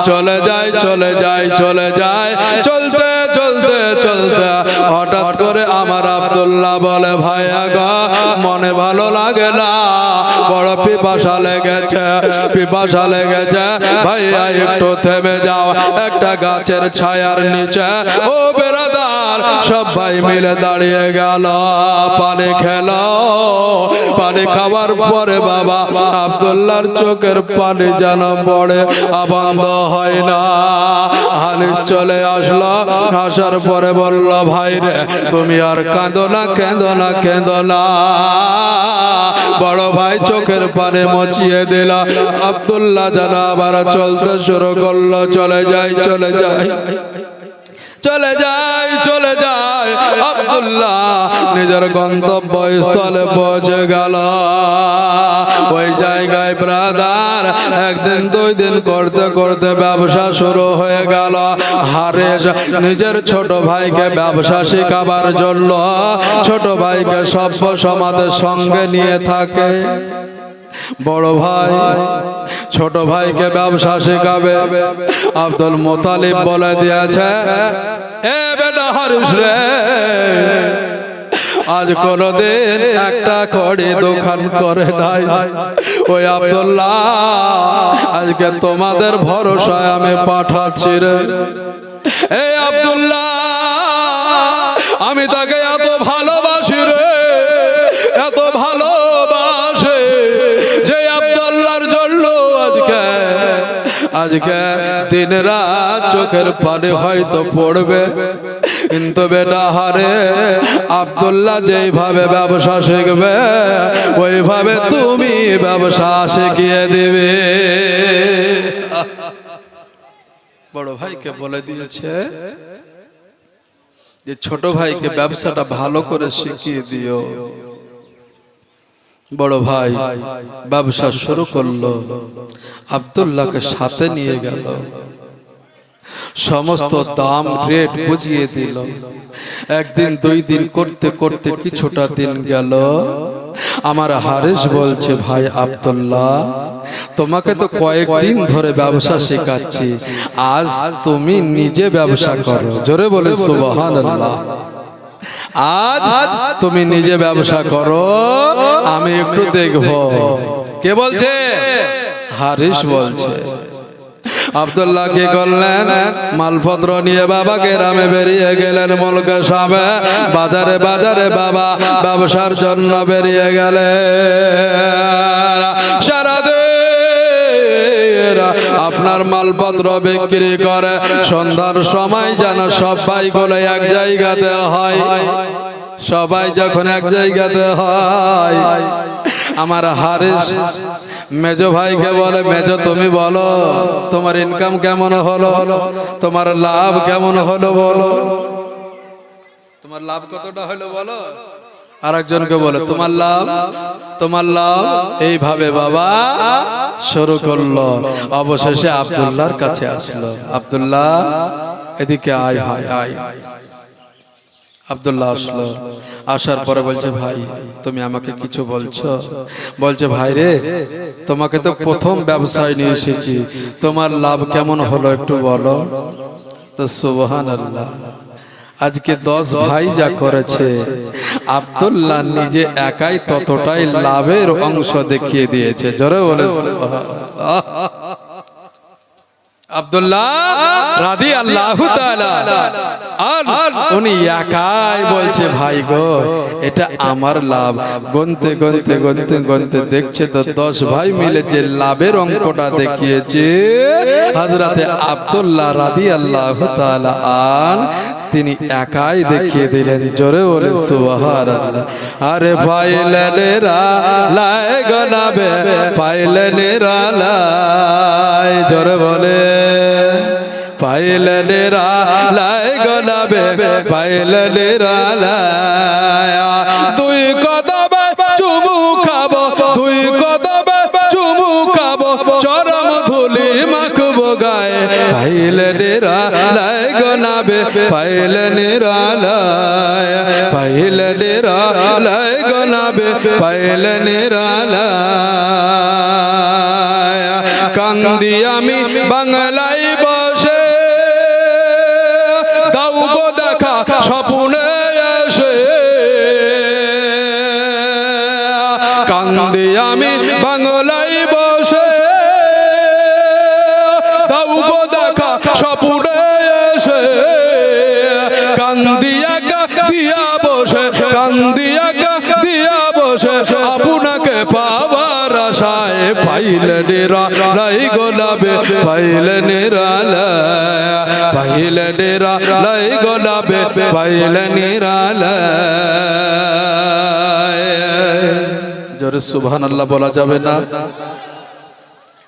চলে যায় চলে যায় চলে যায়, চলতে চলতে চলতে হঠাৎ করে আমার আব্দুল্লাহ বলে, ভাই আগা মনে ভালো লাগে না, বড় পিপাসা লেগেছে, পিপাসা লেগেছে, ভাইয়া একটু থেমে যাও একটা গাছের ছায়ার নিচে। ও বেরাদার, সব ভাই মিলে দাঁড়িয়ে গেল, পানি খেলো। পানি খাওয়ার পরে বাবা আব্দুল্লাহর চোখের পানি যেন পড়ে বন্ধ হয় না। হানিস চলে আসলো, আসার পরে বলল, ভাই রে তুমি আর কাঁদো না, কেঁদো না, কেঁদো না। বড় ভাই চোখের পানি মুছিয়ে দিল। আব্দুল্লাহ যেন আবার চলতে শুরু করলো, চলে যাই চলে যাই চলে যায় চলে যায়। আব্দুল্লাহ নিজের গন্তব্যস্থলে পৌঁছে গেল। ওই জায়গায় ব্রাদার একদিন দুই দিন করতে করতে ব্যবসা শুরু হয়ে গেল। হারেস নিজের ছোট ভাইকে ব্যবসা শেখাবার জন্য ছোট ভাইকে সভ্য সমাজের সঙ্গে নিয়ে থাকে। বড় ভাই ছোট ভাইকে ব্যবসা শেখাবে। আব্দুল মুতালিব বলে দিয়েছে, এ বেটা হারিস রে, আজ কোনদিন একটা কড়ি দোকান করে নাই। ওই আব্দুল্লাহ আজকে তোমাদের ভরসায় আমি পাঠাচ্ছি রে। এই আব্দুল্লাহ আমি তাকে এত ভালোবাসি রে, এত ভালোবাসে যে আব্দুল্লাহর জন্য আজকে দিন রাত চোখের পানি হয়তো পড়বে, কিন্তু বেটা হারে আব্দুল্লাহ যেইভাবে ব্যবসা শিখবে ওইভাবে তুমি ব্যবসা শিখিয়ে দিবে। বড় ভাইকে বলে দিয়েছে যে ছোট ভাইকে ব্যবসাটা ভালো করে শিখিয়ে দিও। বড় ভাই ব্যবসা শুরু করলো, আব্দুল্লাহকে সাথে নিয়ে গেল, সমস্ত দাম রেট বুঝিয়ে দিল। একদিন দুই দিন করতে করতে কিছুটা দিন গেল। আমার হারিস বলছে, ভাই আব্দুল্লাহ তোমাকে তো কয়েকদিন ধরে ব্যবসা শেখাচ্ছি, আজ তুমি নিজে ব্যবসা করো। জোরে বলে সুবহানাল্লাহ। আজ তুমি নিজে ব্যবসা করো, আমি একটু দেখব। কে বলছে? হারিস বলছে। আব্দুল্লাহ কি করলেন? মালপত্র নিয়ে বাবা গ্রামে বেরিয়ে গেলেন। মুলকে সামে বাজারে বাজারে বাবা ব্যবসার জন্য বেরিয়ে গেলেন। সারাদিন আপনার মালপত্র বিক্রি করে সন্ধ্যার সময় যেন সবাই গুলো এক জায়গাতে হয়। সবাই যখন এক জায়গাতে হয়, আমার হারিস মেজো ভাইকে বলে, মেজো তুমি বলো তোমার ইনকাম কেমন হলো, তোমার লাভ কেমন হলো বলো, তোমার লাভ কতটা হলো বলো। আরেকজনকে বলে তোমার লাভ। এইভাবে বাবা শুরু করলো। অবশেষে আব্দুল্লাহর কাছে আসলো। আব্দুল্লাহ এদিকে আয় ভাই আয়। আব্দুল্লাহ আসলো। আসার পরে বলছে, ভাই তুমি আমাকে কিছু বলছো? বলছে, ভাই রে তোমাকে তো প্রথম ব্যবসায় নিয়ে এসেছি, তোমার লাভ কেমন হলো একটু বলো। তো সুবহানাল্লাহ, আজকে 10 ভাই যা করেছে, আব্দুল্লাহ নিজে একাই ততটাই লাভের অংশ দেখিয়ে দিয়েছে। জোরে বলে সুবহানাল্লাহ। আব্দুল্লাহ রাদিয়াল্লাহু তাআলা উনি একাই বলছে, ভাই গো এটা আমার লাভ। গুনতে গুনতে গুনতে গুনতে দেখছে তো 10 ভাই মিলে যে লাভের অঙ্কটা দেখিয়েছে, হযরতে আব্দুল্লাহ রাদিয়াল্লাহু তাআলা তিনি একাই দেখিয়ে দিলেন। জোরে বলে সুবহানাল্লাহ। আরে পাইলেনেরা লাই গনাবে, পাইলেনেরা লাই। জোরে বলে পাইলেনেরা লাই গনাবে, পাইলেনেরা লাই। দুই কদমে চুমু খাবো, দুই কদমে চুমু খাবো, চরম ধুলি মাখবো গায়ে। পাইলেনেরা লাই গনাবে, পাইলেনেরা লাই। পাইলেনেরা লাই গনাবে, পাইলেনেরা লাই। কান্দি আমি বাংলায় বসে, দাও গো দেখা স্বপ্নে এসে। কান্দি আমি বাংলায় বসে, দাও গো দেখা স্বপ্নে এসে। কান্দিয়া দিয়া বসে, কান্দিয়া দিয়া বসে, আপনাকে পাওয়ার আশায়। পাইলেনেরা লাই গোলাবে, পাইলেনেরা লাই। পাইলেনেরা লাই গোলাবে, পাইলেনেরা লাই। জোরে সুবহানাল্লাহ বলা যাবে না?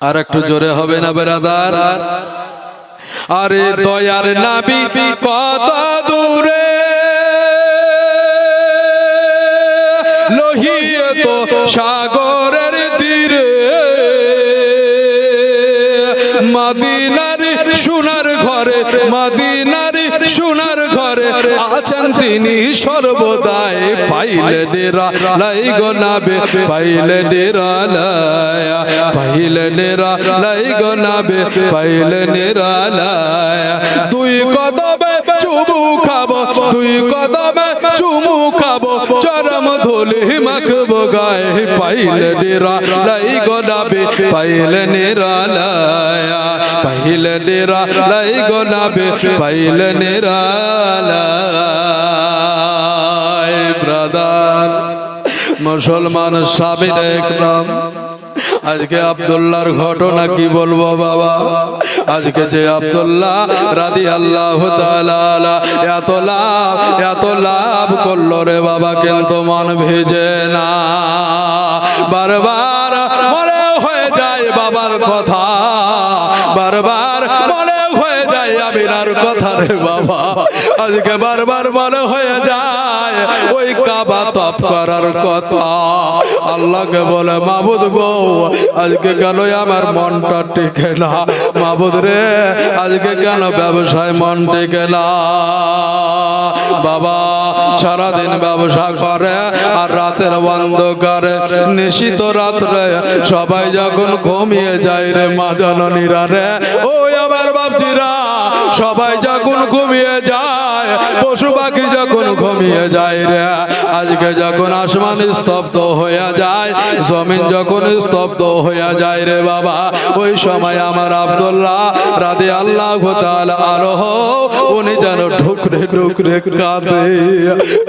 আর একটু জোরে হবে না বেরাদার? আরে দয়ার নবী কত দূরে, লোহিয়ে তো সাগরের তীরে। মদিনার সোনার ঘরে, মদিনার সোনার ঘরে আছেন তিনি সর্বদাই। পাইলেনেরা লাই গোলাবে, পাইলেনেরা লাই। পাইলেনেরা লাই গোলাবে, পাইলেনেরা লাই। দুই কদমে চুমু খাবো, দুই কদমে চুমু খাবো, চরম ধুলি মাখবো গায়ে। পাইলেনেরা লাই গোলাবে, পাইলেনেরা লাই। পাইলেনেরা লাই গোলাবে, পাইলেনেরা লাই। ব্রাদার মুসলমান স্বামী দেখলাম, আজকে আব্দুল্লাহর ঘটনা কি বলবো বাবা। আজকে যে আব্দুল্লাহ রাদিয়াল্লাহু তাআলা এত লাভ করলো রে বাবা, কিন্তু মন ভিজে না। বারবার মনে হয়ে যায় বাবার কথা, বারবার মনে হয়ে যায় আমিনার কথা রে বাবা। আজকে বারবার মনে হয়ে যায় ওই কাবা তপ করার কথা। আল্লাহকে বলে, মাবুদ গো আজকে কেন আমার মনটা টিকে না, মাবুদ রে আজকে কেন ব্যবসায় মন টিকে না। বাবা সারাদিন ব্যবসা করে আর রাতের বন্ধ করে, নিশিত রাত্রে সবাই যখন ঘুমিয়ে যায় রে মা জননীরা রে, ও আমার বাপজিরা সবাই যখন ঘুমিয়ে যায়, পশু পাখি যখন ঘুমিয়ে যায় রে, আজকে যখন আসমান স্তব্ধ হয়ে যায়, জমিন যখন স্তব্ধ হয়ে যায় রে বাবা, ওই সময় আমার আব্দুল্লাহ রাদিয়াল্লাহু তাআলা আনহু উনি যেন ঢুকরে ঢুকরে কাঁদে।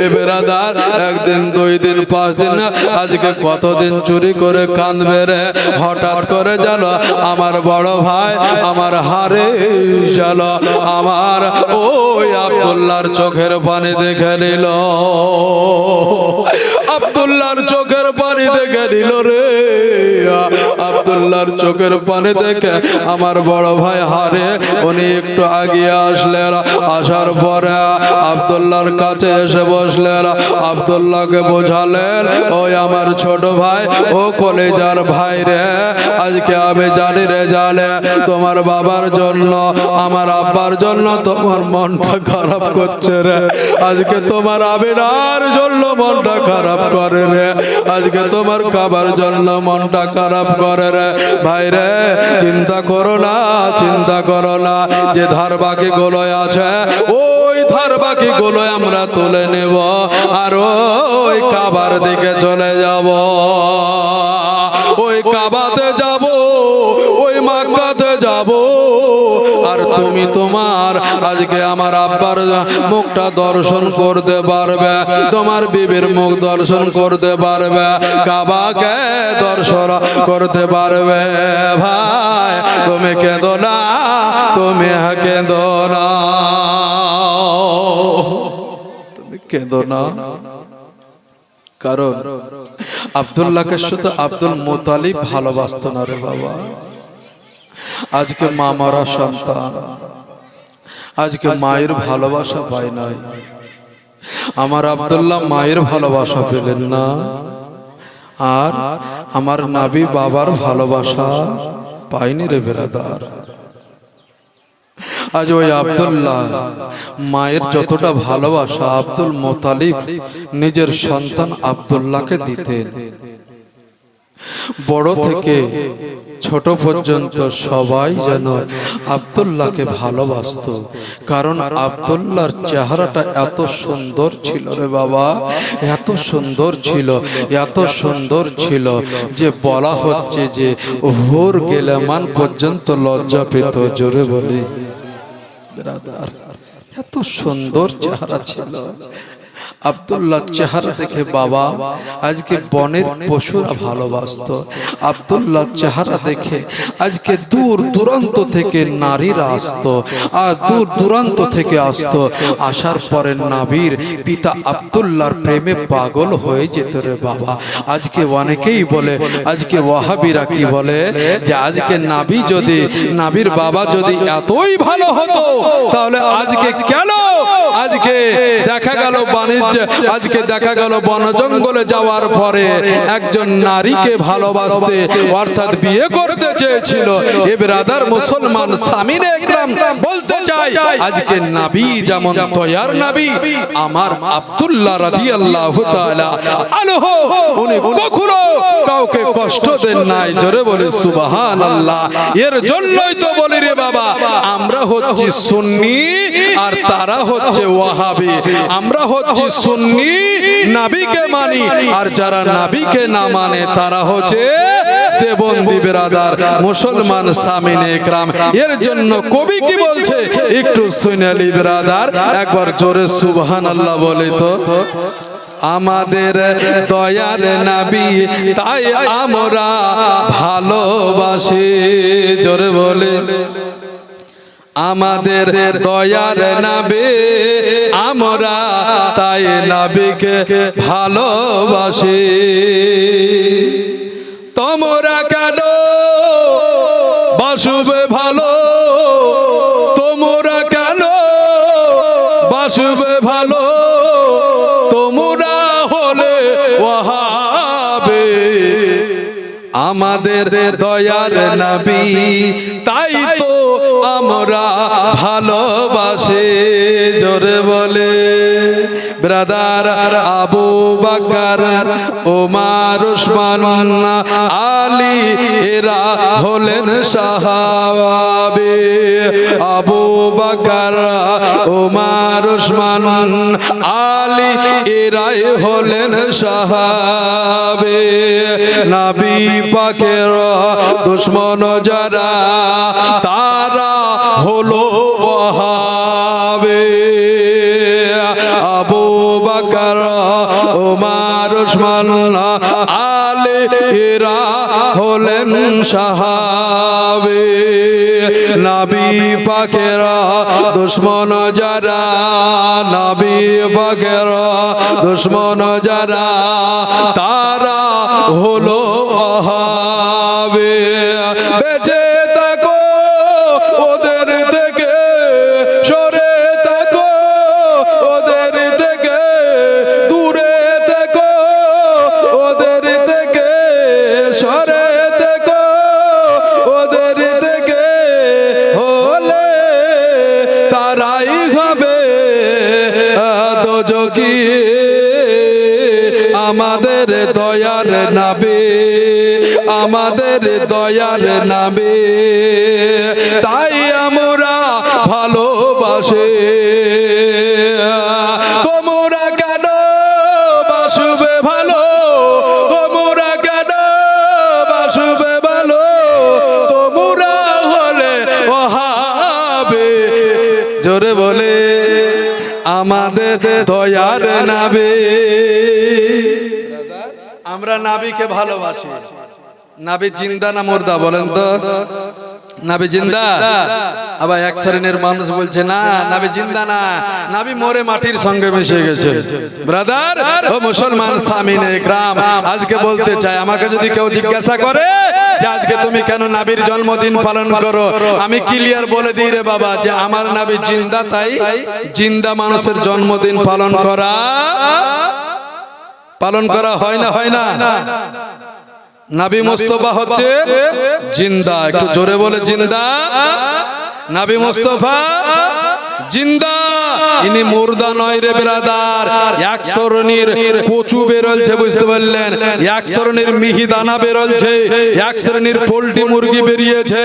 এ বেরাদার, একদিন, 2 দিন, 5 দিন, আজকে কতদিন চুরি করে কাঁদবে রে। হঠাৎ করে যেন আমার বড় ভাই আমার হারে যেন আমার ওই আব্দুল্লাহর চোখের পানি দেখে নিল, আব্দুল্লাহর চোখের পানি দেখে নিল রে। আব্দুল্লাহর চোখের পানি দেখে আমার বড় ভাই হারে উনি একটু আগিয়ে আসলেন। আসার পরে আব্দুল্লাহর কাছে এসে বসলেন, আব্দুল্লাহকে বোঝালেন, ওই আমার ছোট ভাই, ও কলেজার ভাই রে, আজকে আমি জানি রে জানে তোমার বাবার জন্য, আমার আব্বার জন্য তোমার মনটা খারাপ করছে রে। আজকে তোমার আবিনার জন্য মনটা খারাপ করে রে, আজকে তোমার খাবার জন্য মনটা খারাপ করে রে। ভাই রে, চিন্তা করো না, চিন্তা করো না, যে ধার বাকি গুলোয় আছে ওই ধার বাকি গুলো আমরা তুলে নেব, আর ওই কাবার দিকে চলে যাব, ওই কাবাতে যাব, ওই মক্কাতে যাব। আর তুমি তোমার আজকে আমার আব্বার মুখটা দর্শন করতে পারবে, তোমার বিবির মুখ দর্শন করতে পারবে, কাবাকে দর্শন করতে পারবে। ভাই তুমি কেঁদো না, তুমি কেঁদো না, তুমি কেঁদো না। কারণ আব্দুল্লাহকে শুধু আব্দুল মুতালিব ভালোবাসতো না রে বাবা। আজকে মা মারা সন্তান, আজকে মায়ের ভালোবাসা পায় নাই। আমার আব্দুল্লাহ মায়ের ভালোবাসা পেলেন না, আর আমার নবী বাবার ভালোবাসা পায়নি রে বেরাদার। আজ ওই আব্দুল্লাহ মায়ের যতটা ভালোবাসা আব্দুল মুতালিব নিজের সন্তান আব্দুল্লাহকে দিতেন। বড় থেকে ছোট পর্যন্ত সবাই যেন আব্দুল্লাহকে ভালোবাসতো, কারণ আব্দুল্লাহর চেহারাটা এত সুন্দর ছিল রে বাবা, এত সুন্দর ছিল, এত সুন্দর ছিল যে বলা হচ্ছে যে ভোর গেলেমান পর্যন্ত লজ্জা পেত। জোরে বলি ব্রাদার, এত সুন্দর চেহারা ছিল আব্দুল্লাহ। চেহারা দেখে বাবা আজকে বনের পশুরা ভালোবাসতো। আব্দুল্লাহ চেহারা দেখে আজকে দূর দূরান্ত থেকে নারীরা আসতো, আর দূর দূরান্ত থেকে আসতো। আসার পরে নবীর পিতা আব্দুল্লাহর প্রেমে পাগল হয়ে যেত রে বাবা। আজকে অনেকেই বলে, আজকে ওয়াহাবিরা কি বলে, যে আজকে নবী যদি, নবীর বাবা যদি এতই ভালো হতো, তাহলে আজকে কেন আজকে দেখা গেল বাণিজ্য, আজকে দেখা গেল বন জঙ্গলে যাওয়ার পরে একজন নারীকে ভালোবাসতে অর্থাৎ বিয়ে করতে চেয়েছিল। এ ব্রাদার মুসলমান সামিনে একরাম বলতে চাই, আজকে নবী যেমন দয়ার নবী আমার আব্দুল্লাহ রাদিয়াল্লাহু তাআলা আনহু, উনি কখনো কাউকে কষ্ট দেন নাই। জোরে বলে সুবহানাল্লাহ। এর জন্যই তো বলি রে বাবা, আমরা হচ্ছি সুন্নি আর তারা হচ্ছে ওয়াহাবি। আমরা হচ্ছি সুন্নি, নবীকে মানি, আর যারা নবীকে না মানে তারা হচ্ছে দেবন্দি বেরাদার মুসলমান সামিনে একরাম। এর জন্য কবি কি বলছে একটু শুনেলি বেরাদার, একবার জোরে সুবহানাল্লাহ বলে তো। আমাদের দয়ার নবী তাই আমরা ভালোবাসি। জোরে বলে, আমাদের দয়ার নবী আমরা তাই নবীকে ভালোবাসি। তোমরা কেন বাসবে ভালো, তোমরা কেন বাসবে ভালো, তোমরা হলে ওয়াহাবি। আমাদের দয়ার নবী তাই তো আমরা ভালোবাসি। জোরে বলে ব্রাদার আবু বকর ওমর উসমান আলী এরা হলেন সাহাবী আবু বকর ওমর উসমান আলী এরাই হলেন সাহাবী নবী পাকের দুশমন যারা তারা হলো ওহাবী আবু বকর ওমর উসমান আলী এরা হলেন সাহাবী নবী পাকের দুশমন যারা নবী পাকের দুশমন যারা তারা হলো ওহাবী বেঁচে থাকো ওদের থেকে সরে থাকো ওদের থেকে দূরে থাকো ওদের থেকে সরে থাকো ওদের থেকে হলে তারাই হবে দোজখী আমাদের দয়ার নবী আমাদের দয়ার নবী তাই আমরা ভালোবাসি তোমরা কেন বাসবে ভালো তোমরা কেন বাসবে ভালো তোমরা হলে ওহাবী জোরে বলে আমাদের দয়ার নবী আমরা নবীকে ভালোবাসি নবী জিন্দা না মুর্দা বলেন তো নবী জিন্দা আবার এক শ্রেণীর মানুষ বলছে না নবী জিন্দা না নবী মরে মাটির সঙ্গে মিশে গেছে ব্রাদার ও মুসলমান সামিনে ইকরাম আজকে বলতে চাই আমাকে যদি কেউ জিজ্ঞাসা করে যে আজকে তুমি কেন নবীর জন্মদিন পালন করো আমি ক্লিয়ার বলে দিই রে বাবা যে আমার নবী জিন্দা তাই জিন্দা মানুষের জন্মদিন পালন করা হয় না নবী মুস্তাফা হচ্ছে জিন্দা একটু জোরে বলে জিন্দা নবী মুস্তাফা জিন্দা ইনি মুর্দা নয় রে ব্রাদার এক শ্রেণীর কচু বেরোলছে বুঝতে পারলেন এক শ্রেণীর মিহিদানা বেরোলছে এক শ্রেণীর পোল্ট্রি মুরগি বেরিয়েছে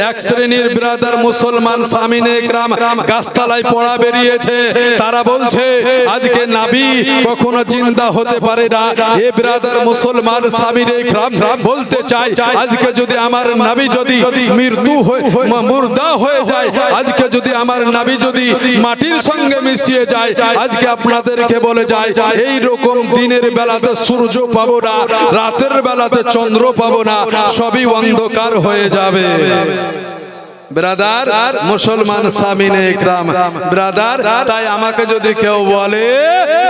এক শ্রেণীর ব্রাদার মুসলমান সামিনে ইকরাম গাছতলায় পড়া বেরিয়েছে তারা বলছে আজকে নবী কখনো জিন্দা হতে পারে না এ ব্রাদার মুসলমান সামিনে ইকরাম বলতে চাই আজকে যদি আমার নবী যদি মৃত্যু হয়ে মুর্দা হয়ে যায় আজকে যদি আমার নবী যদি মাটির সঙ্গে মিশিয়ে যায় আজকে আপনাদেরকে বলে যায় এই রকম দিনের বেলাতে সূর্য পাবো না রাতের বেলাতে চন্দ্র পাবো না সবই অন্ধকার হয়ে যাবে ব্রাদার মুসলমান সামিনে ইকরাম ব্রাদার তাই আমাকে যদি কেউ বলে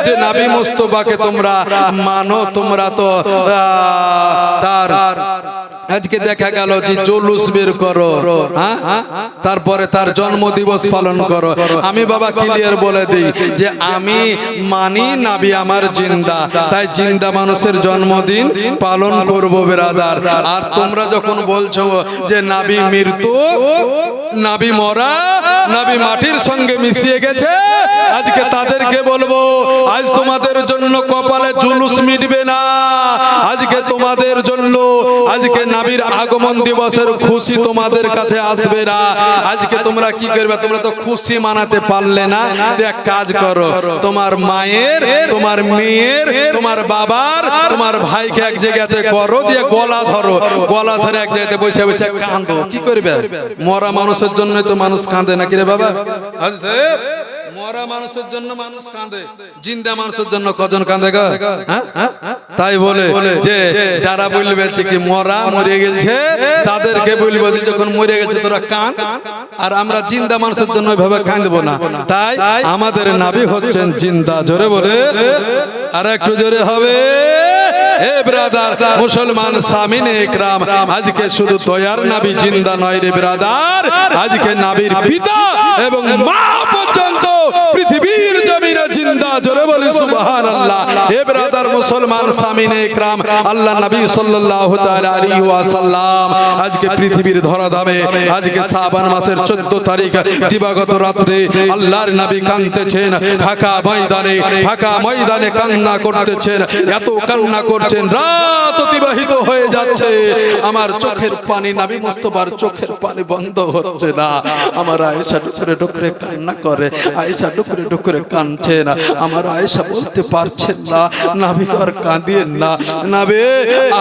যে নবী মুস্তাফাকে তোমরা মানো তোমরা তো তার আজকে দেখা গেল যে জুলুস বের করো হ্যাঁ তারপরে তার জন্মদিবস পালন করো আমি বাবা ক্লিয়ার বলে দিই যে আমি মানি নবী আমার জিন্দা তাই জিন্দা মানুষের জন্মদিন পালন করব ব্রাদার আর তোমরা যখন বলছো যে নবী মৃত্যু নবী মরা নবী মাটির সঙ্গে মিশিয়ে গেছে আজকে তাদেরকে বলবো আজ তোমাদের জন্য কপালে জুলুস মিটবে না আজকে তোমাদের জন্য আজকে নবীর আগমন দিবসের খুশি তোমাদের কাছে আসবে না আজকে তোমরা কি করবে তোমরা তো খুশি মানাতে পারলে না এক কাজ করো তোমার মায়ের তোমার মেয়ের তোমার বাবার তোমার ভাইকে এক জায়গাতে করো দিয়ে গলা ধরে এক জায়গাতে বসে বসে কাঁদো কি করবে মরা মানুষের জন্য তো মানুষ কাঁদে নাকি রে বাবা মরা মানুষের জন্য মানুষ কাঁদে জিন্দা মানুষের জন্য কজন কাঁদে গো তাই বলে যে যারা বলবে কি মরা মরে গেছে তাদেরকে বলবো যে যখন মরে গেছে তোরা কাঁদ আর আমরা জিন্দা মানুষের জন্য ওইভাবে কাঁদবো না তাই আমাদের নবী হচ্ছেন জিন্দা জোরে বলে আর একটু জোরে হবে এ ব্রাদার মুসলমান সামিনে একরাম, আজকে শুধু দয়ার নবী জিন্দা নয় রে ব্রাদার, আজকে নবীর পিতা এবং মা পর্যন্ত পৃথিবীর জমিনে জিন্দা। জোরে বলি সুবহানাল্লাহ। এ ব্রাদার মুসলমান সামিনে একরাম, আল্লাহ নবী সাল্লাল্লাহু তাআলা আলাইহি ওয়াসাল্লাম আজকে পৃথিবীর ধরাধামে, আজকে শাবান মাসের 14 তারিখ দিবাগত রাত্রে আল্লাহর নবী কাঁদতেছেন ফাঁকা ময়দানে কান্না করতেছেন, এত কান্না করছেন, রাত অতিবাহিত হয়ে যাচ্ছে, আমার চোখের পানি নবী মুস্তাফার চোখের পানি বন্ধ হচ্ছে না। আমার আয়েশা ডুকরে ডুকরে কান্না করে, আয়েশা ডুকরে ডুকরে কাঁদছে না, আমার আয়েশা বলতে পারছেন না, নবী আর কাঁদিয়েন না, নবী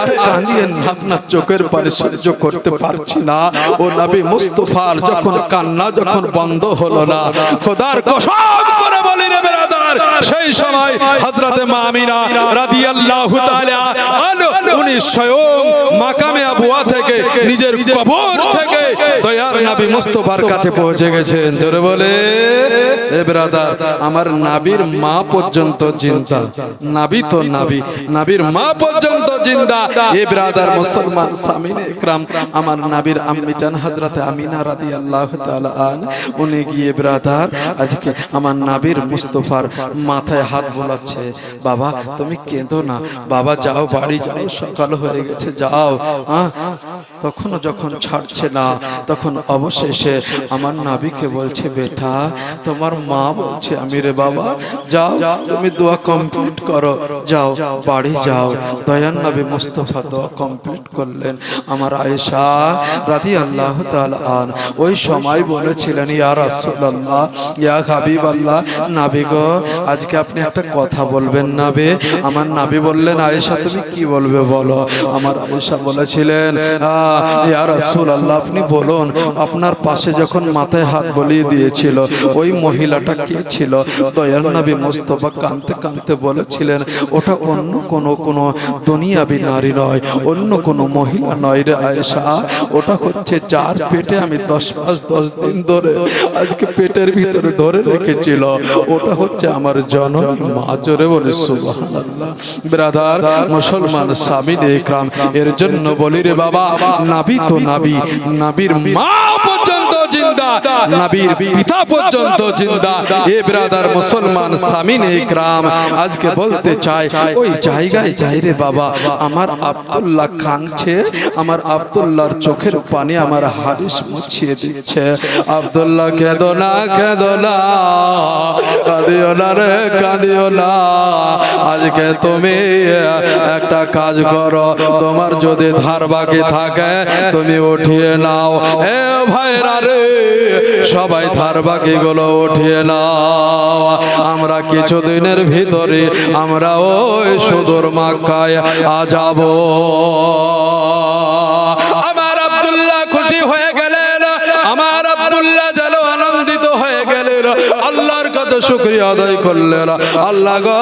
আর কাঁদিয়েন না, আপনার চোখের পানি সহ্য করতে পারছি না। ও নবী মুস্তাফার যখন কান্না যখন বন্ধ হলো না, খোদার কসম করে বলি রে ব্রাদার, সেই সময় হযরতে মা আমিনা রাদিয়াল্লাহু তাআলা আনহা উনি স্বয়ং মাকামে আবুয়া থেকে নিজের কবর থেকে দয়ার নবী মুস্তাফার কাছে পৌঁছে গেছেন। জোরে বলে এ ব্রাদার, আমার নবীর মা পর্যন্ত জিন্দা, নবী তো নবীর মা পর্যন্ত জিন্দা। এ ব্রাদার মুসলমান সামিনে ইকরাম, আমার নবীর আম্মি জান হযরতে আমিনা রাদিয়াল্লাহু তাআলা আনহা উনি গিয়ে ব্রাদার আজকে আমার নবীর মুস্তাফার মাথায় হাত বোলাচ্ছে, বাবা তুমি কেঁদো না, বাবা যাও বাড়ি যাও, সকাল হয়ে গেছে যাও। তখনও যখন ছাড়ছে না, তখন অবশেষে আমার নবীকে বলছে, বেটা তোমার মা বলছে আমি রে বাবা, যাও তুমি দোয়া কমপ্লিট করো, যাও বাড়ি যাও। দয়ার নবী মুস্তাফা দোয়া কমপ্লিট করলেন। আমার আয়েশা রাদিয়াল্লাহু তাআলা আনহা ওই সময় বলেছিলেন, ইয়া রাসূলুল্লাহ, ইয়া হাবিবাল্লাহ, নবী গো আজকে আপনি একটা কথা বলবেন নবী। আমার নবী বললেন, আয়েশা তুমি কি বলবে বলো। আমার আয়েশা বলেছিলেন, ইয়া রাসূলুল্লাহ আপনি বলুন, আপনার পাশে যখন মাথায় হাত বলিয়ে দিয়েছিল ওই মহিলাটা কে ছিল? দয়ার নবী মুস্তাফা কাঁদতে কাঁদতে বলেছিলেন, ওটা অন্য কোনো দুনিয়াবি নারী নয়, অন্য কোনো মহিলা নয় রে আয়েশা, ওটা হচ্ছে যার পেটে আমি 10 মাস 10 দিন ধরে আজকে পেটের ভিতরে ধরে রেখেছিল, ওটা হচ্ছে আমার জননী মা। জোরে বলে সুবহানাল্লাহ। ব্রাদার মুসলমান সামিনে ইকরাম, এর জন্য বলি রে বাবা, নবী তো নবীর মা পর্যন্ত জিন্দা, নবীর পিতা পর্যন্ত জিন্দা। এ ব্রাদার মুসলমান সামিনে ইকরাম, আজকে বলতে চাই ওই জায়গায় যাই রে বাবা, আমার আব্দুল্লাহ কাঁদছে, আমার আব্দুল্লাহর চোখের পানি আমার হারিস মুছিয়ে দিচ্ছে। আব্দুল্লাহ কেঁদো না, কেঁদো না, কাঁদিও না রে কাঁদিও না, আজকে তুমি একটা কাজ করো, তোমার যদি ধার বাকি থাকে তুমি উঠিয়ে নাও। এ ভাইরা রে, সবাই ধার বাকি গুলো উঠিয়ে নাও, আমরা কিছুদিনের ভিতরে আমরা ওই সুদূর মক্কায় যাব। আমার আব্দুল্লাহ খুশি হয়ে গেলেন, আমার আব্দুল্লাহ যেন আনন্দিত হয়ে গেলেন, আল্লাহর কত শুকরিয়া আদায় করলেন। আল্লাহ গো,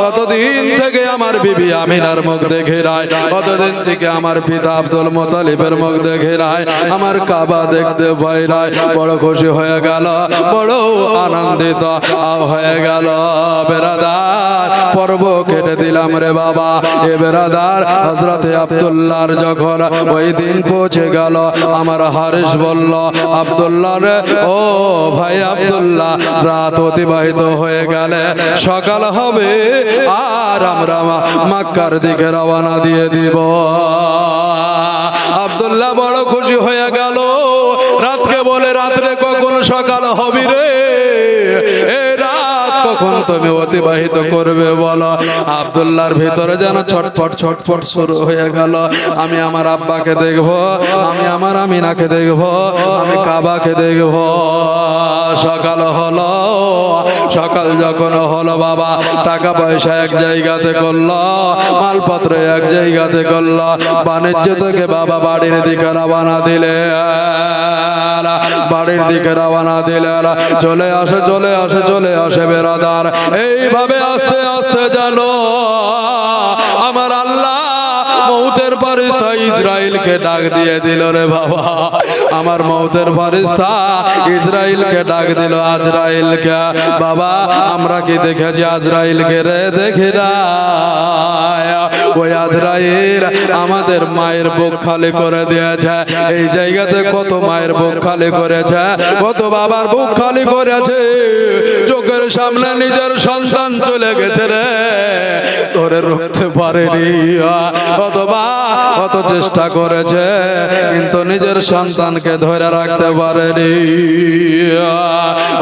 কতদিন থেকে আমার বিবি আমিনার মুখ দেখে নাই, কতদিন থেকে আমার পিতা আব্দুল মুত্তালিবের মুখ দেখে নাই, আমার কাবা দেখতে পাই নাই। বড় খুশি হয়ে গেল, বড় আনন্দিত হয়ে গেল। বেরাদার পর্ব কেটে দিলাম রে বাবা। এ বেরাদার হযরতে আব্দুল্লাহর যখন ওই দিন পৌঁছে গেল, আমার হারিস বলল, আব্দুল্লাহ রে, ও ভাই আব্দুল্লাহ, রাত অতিবাহিত হয়ে গেলে সকাল হবে আর আমরা মক্কার দিকে রওনা দিয়ে দিব। আব্দুল্লাহ বড় খুশি হয়ে গেল, রাতকে বলে, রাত্রে কখন সকাল হবে রে, এ রাত কখন তুমি অতিবাহিত করবে বলো। আব্দুল্লাহর ভিতরে যেন ছটফট ছটফট শুরু হয়ে গেল। আমি আমার আব্বাকে দেখবো, আমি আমার আমিনাকে দেখবো, আমি কাবাকে দেখবো। সকাল হলো, সকাল যখন হলো বাবা, টাকা পয়সা এক জায়গাতে করলো, মালপত্র এক জায়গাতে করলো, বাণিজ্য থেকে বাবা বাড়ির দিকে রওনা দিলে, বাড়ির দিকে রওনা দিলে, চলে আসে চলে আসে চলে আসে বেরাদার। এইভাবে আস্তে আস্তে জানো আমার আল্লাহ মৌতের ফারিস্তা ইসরাইলকে ডাক দিয়ে দিল রে বাবা। আমার মৌতের ফারিস্তা ইসরাইলকে ডাক দিল, আজরাইলকে। বাবা আমরা কি দেখেছি আজরাইলকে রে? দেখি না। ওই আজরাইল আমাদের মায়ের বুক খালি করে দিয়েছে। এই জায়গাতে কত মায়ের বুক খালি করেছে, কত বাবার বুক খালি করেছে। চোখের সামনে নিজের সন্তান চলে গেছে রে, ধরে রাখতে পারেনি। কত মা কত চেষ্টা করেছে, কিন্তু নিজের সন্তানকে ধরে রাখতে পারেনি।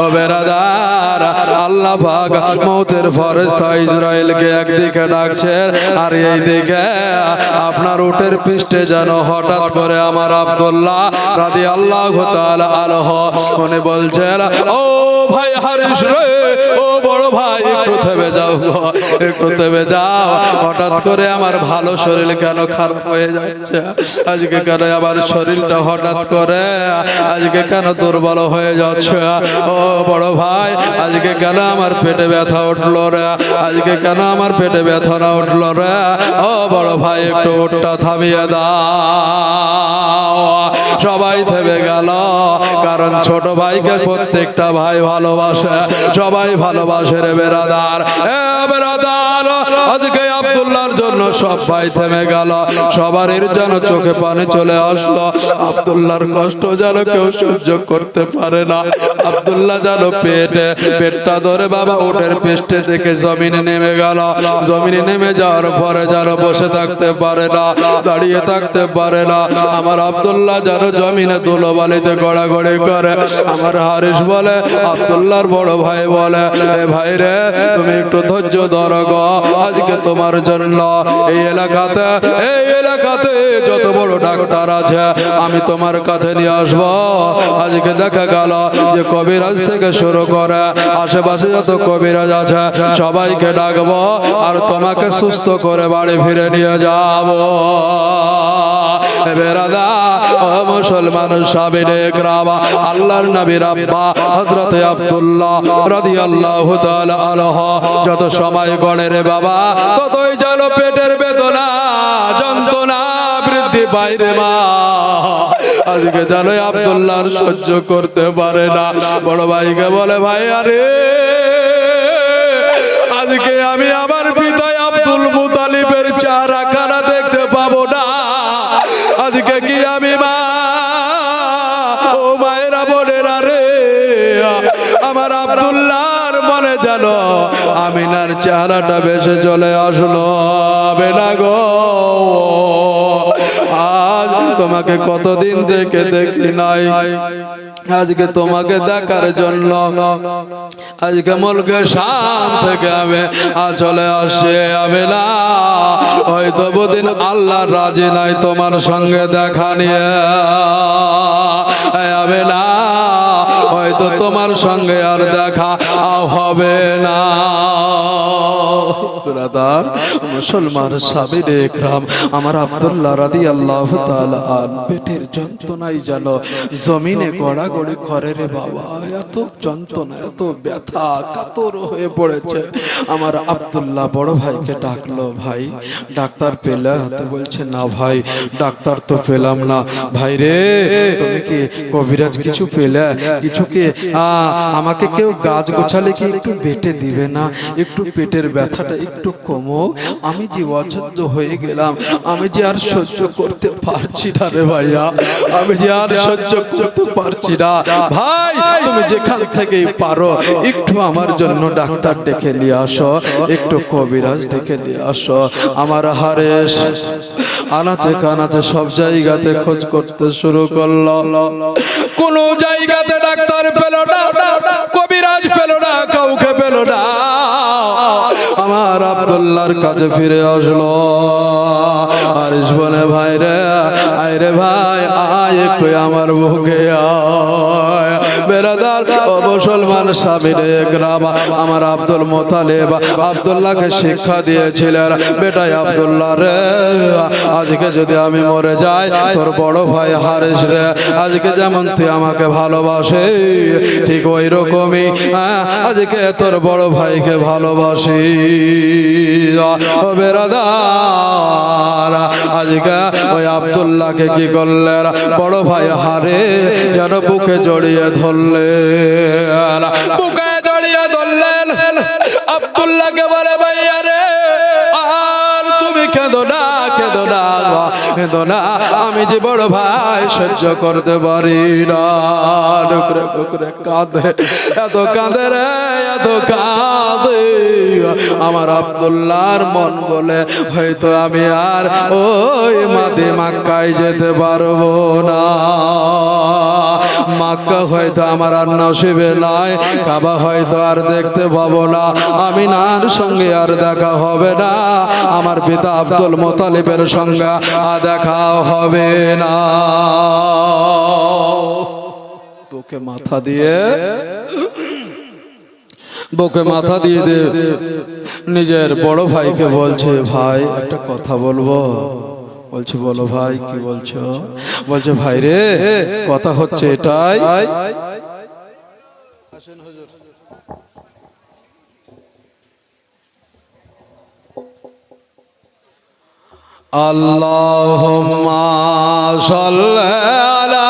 ও বেরাদার, আল্লাহ পাক মওতের ফেরেশতা ইসরাইলকে একদিকে ডাকছেন, আর এই দিকে আপনার উটের পৃষ্ঠে যেন হঠাৎ করে আমার আব্দুল্লাহ রাদিয়াল্লাহু তাআলা আনহু উনি বলছেন, ও ভাই হারিস রে, ও বড় ভাই, একটু থেমে যাও গো, একটু থেমে যাও। হঠাৎ করে আমার ভালো শরীর কেন খারাপ হয়ে যাচ্ছে? আজকে কেন আমার শরীরটা হঠাৎ করে আজকে কেন দুর্বল হয়ে যাচ্ছে? ও বড় ভাই, আজকে কেন আমার পেটে ব্যথা উঠলো রে? আজকে কেন আমার পেটে ব্যথা না উঠলো রে? ও বড় ভাই, একটু উটটা থামিয়ে দাও। সবাই থেমে গেল, কারণ ছোট ভাইকে প্রত্যেকটা ভাই ভালোবাসে, সবাই ভালোবাসে রে বেরাদার। এ বেরাদার, আজকে আব্দুল্লাহর জন্য সব ভাই থেমে গেল, সবার যেন চোখে পানি চলে আসলো। আব্দুল্লাহর কষ্ট যেন কেউ সহ্য করতে পারে না। আব্দুল্লাহ যেন পেটটা ধরে বাবা উটের পৃষ্ঠে থেকে জমিনে নেমে গেল। জমিনে নেমে যাওয়ার পরে যেন বসে থাকতে পারে না, দাঁড়িয়ে থাকতে পারে না। আমার আব্দুল্লাহ যেন জমিনে ধুলোবালিতে গড়াগড়ি করে। আমার হারিস বলে, আব্দুল্লাহর বড় ভাই বলে, এ ভাই রে, তুমি একটু ধৈর্য ধরো গো, আজকে তোমার জন্য এই এলাকাতে যত বড় ডাক্তার আছে আমি তোমার কাছে নিয়ে আসবো। আজকে দেখা গেল যে কবিরাজ থেকে শুরু করে আশেপাশে যত কবিরাজ আছে সবাইকে ডাকবো, আর তোমাকে সুস্থ করে বাড়ি ফিরে নিয়ে যাবো। বেরাদা, ও মুসলমান সাবিরে একরাম, আল্লাহর নবীর আব্বা হযরত আব্দুল্লাহ রাদিয়াল্লাহু তাআলা আনহু যত সময় গড়ে রে বাবা, ততই যেন পেটের বেদনা যন্ত্রণা বৃদ্ধি পায় রে মা। আজকে যেন আব্দুল্লাহ সহ্য করতে পারে না। বড় ভাইকে বলে, ভাই আরে আজকে আমি আমার পিতা আব্দুল মুতালিবের চেহারা খানা দেখতে পাবো না। আজকে কি আমি মা, ও মায়েরা বোনেরা রে, আমার আব্দুল্লাহর মনে যেন আমিনার চেহারাটা বেশে চলে আসলো। বেলা গো, আজ তোমাকে কতদিন থেকে দেখি নাই, আজকে তোমাকে দেখার জন্য আজকে মুলকে শাম থেকে আমি চলে আসে। আমি না হয়তো বহুদিন আল্লাহ রাজি নাই তোমার সঙ্গে দেখা নিয়ে। আমি না হয়তো তোমার সঙ্গে আর দেখা হবে না। ব্রাদার, মুসলমান সাবিরে একরাম, আমার আব্দুল্লাহ রাদিয়াল্লাহু তাআলা পেটের যন্ত্রণায় যেন জমিনে গড়াগড়ি করে রে বাবা। এত যন্ত্রণা, এত ব্যথা, কাতর হয়ে পড়েছে। আমার আব্দুল্লাহ বড় ভাইকে ডাকলো, ভাই ডাক্তার পেলে? হাতে বলছে, না ভাই ডাক্তার তো পেলাম না। ভাই রে, তুমি কি কবিরাজ কিছু পেলে? কিছু কি আমাকে কেউ গাছ গোছালে কি একটু বেটে দিবে না? একটু পেটের ব্যথাটা একটু কমো, আমি যে অসহ্য হয়ে গেলাম, আমি যে আর সহ্য করতে পারছি না রে ভাইয়া, আমি যে আর সহ্য করতে পারছি না। ভাই তুমি যেখান থেকেই পারো একটু আমার জন্য ডাক্তার ডেকে নিয়ে আসো, একটু কবিরাজ ডেকে নিয়ে আসো। আমার হারেস আনাচে কানাচে সব জায়গাতে খোঁজ করতে শুরু করলো, কোন জায়গাতে ডাক্তার পেল না, কবিরাজ পেল না, কাউকে পেল না। আমার আব্দুল্লাহর কাছে ফিরে আসলো। হারিস বলে, ভাই রে, আয় রে ভাই, আয় একটু আমার বুকে আয়। বেরাদার, ও মুসলমান সাবিরে একরাম, আমার আব্দুল মুতালিব আব্দুল্লাহকে শিক্ষা দিয়েছিলেন, বেটাই আব্দুল্লাহ রে, আজকে যদি আমি মরে যাই, তোর বড় ভাই হারিস রে আজকে যেমন তুই আমাকে ভালোবাসে, ঠিক ওই রকমই আজকে তোর বড় ভাইকে ভালোবাসি। ও বেরাদার, আজকে ওই আব্দুল্লাহকে কি করলেন, বড় ভাই হারে যেন বুকে জড়িয়ে ধরলেন, বুকে জড়িয়ে ধরলেন। আব্দুল্লাহকে বলে, ভাই আরে আর তুমি কেঁদো না, কিন্তু না আমি যে বড় ভাই সহ্য করতে পারি না। ডুকরে ডুকরে কাঁদে, এত কাঁদে রে এত কাঁদে। আমার আব্দুল্লাহর মন বলে হয়তো আমি আর ওই মাদে মক্কায় যেতে পারবো না। মক্কা হয়তো আমার আর নসিবে নাই, কাবা হয়তো আর দেখতে পাবো না, আমিনার সঙ্গে আর দেখা হবে না, আমার পিতা আব্দুল মুত্তালিবের সঙ্গে দেখা হবে না। বুকে মাথা দিয়ে দে নিজের বড় ভাইকে বলছে, ভাই একটা কথা বলবো। বলছে বলো ভাই, কি বলছো? বলছে ভাই রে, কথা হচ্ছে এটাই, আল্লাহুম্মা সাল্লি আলা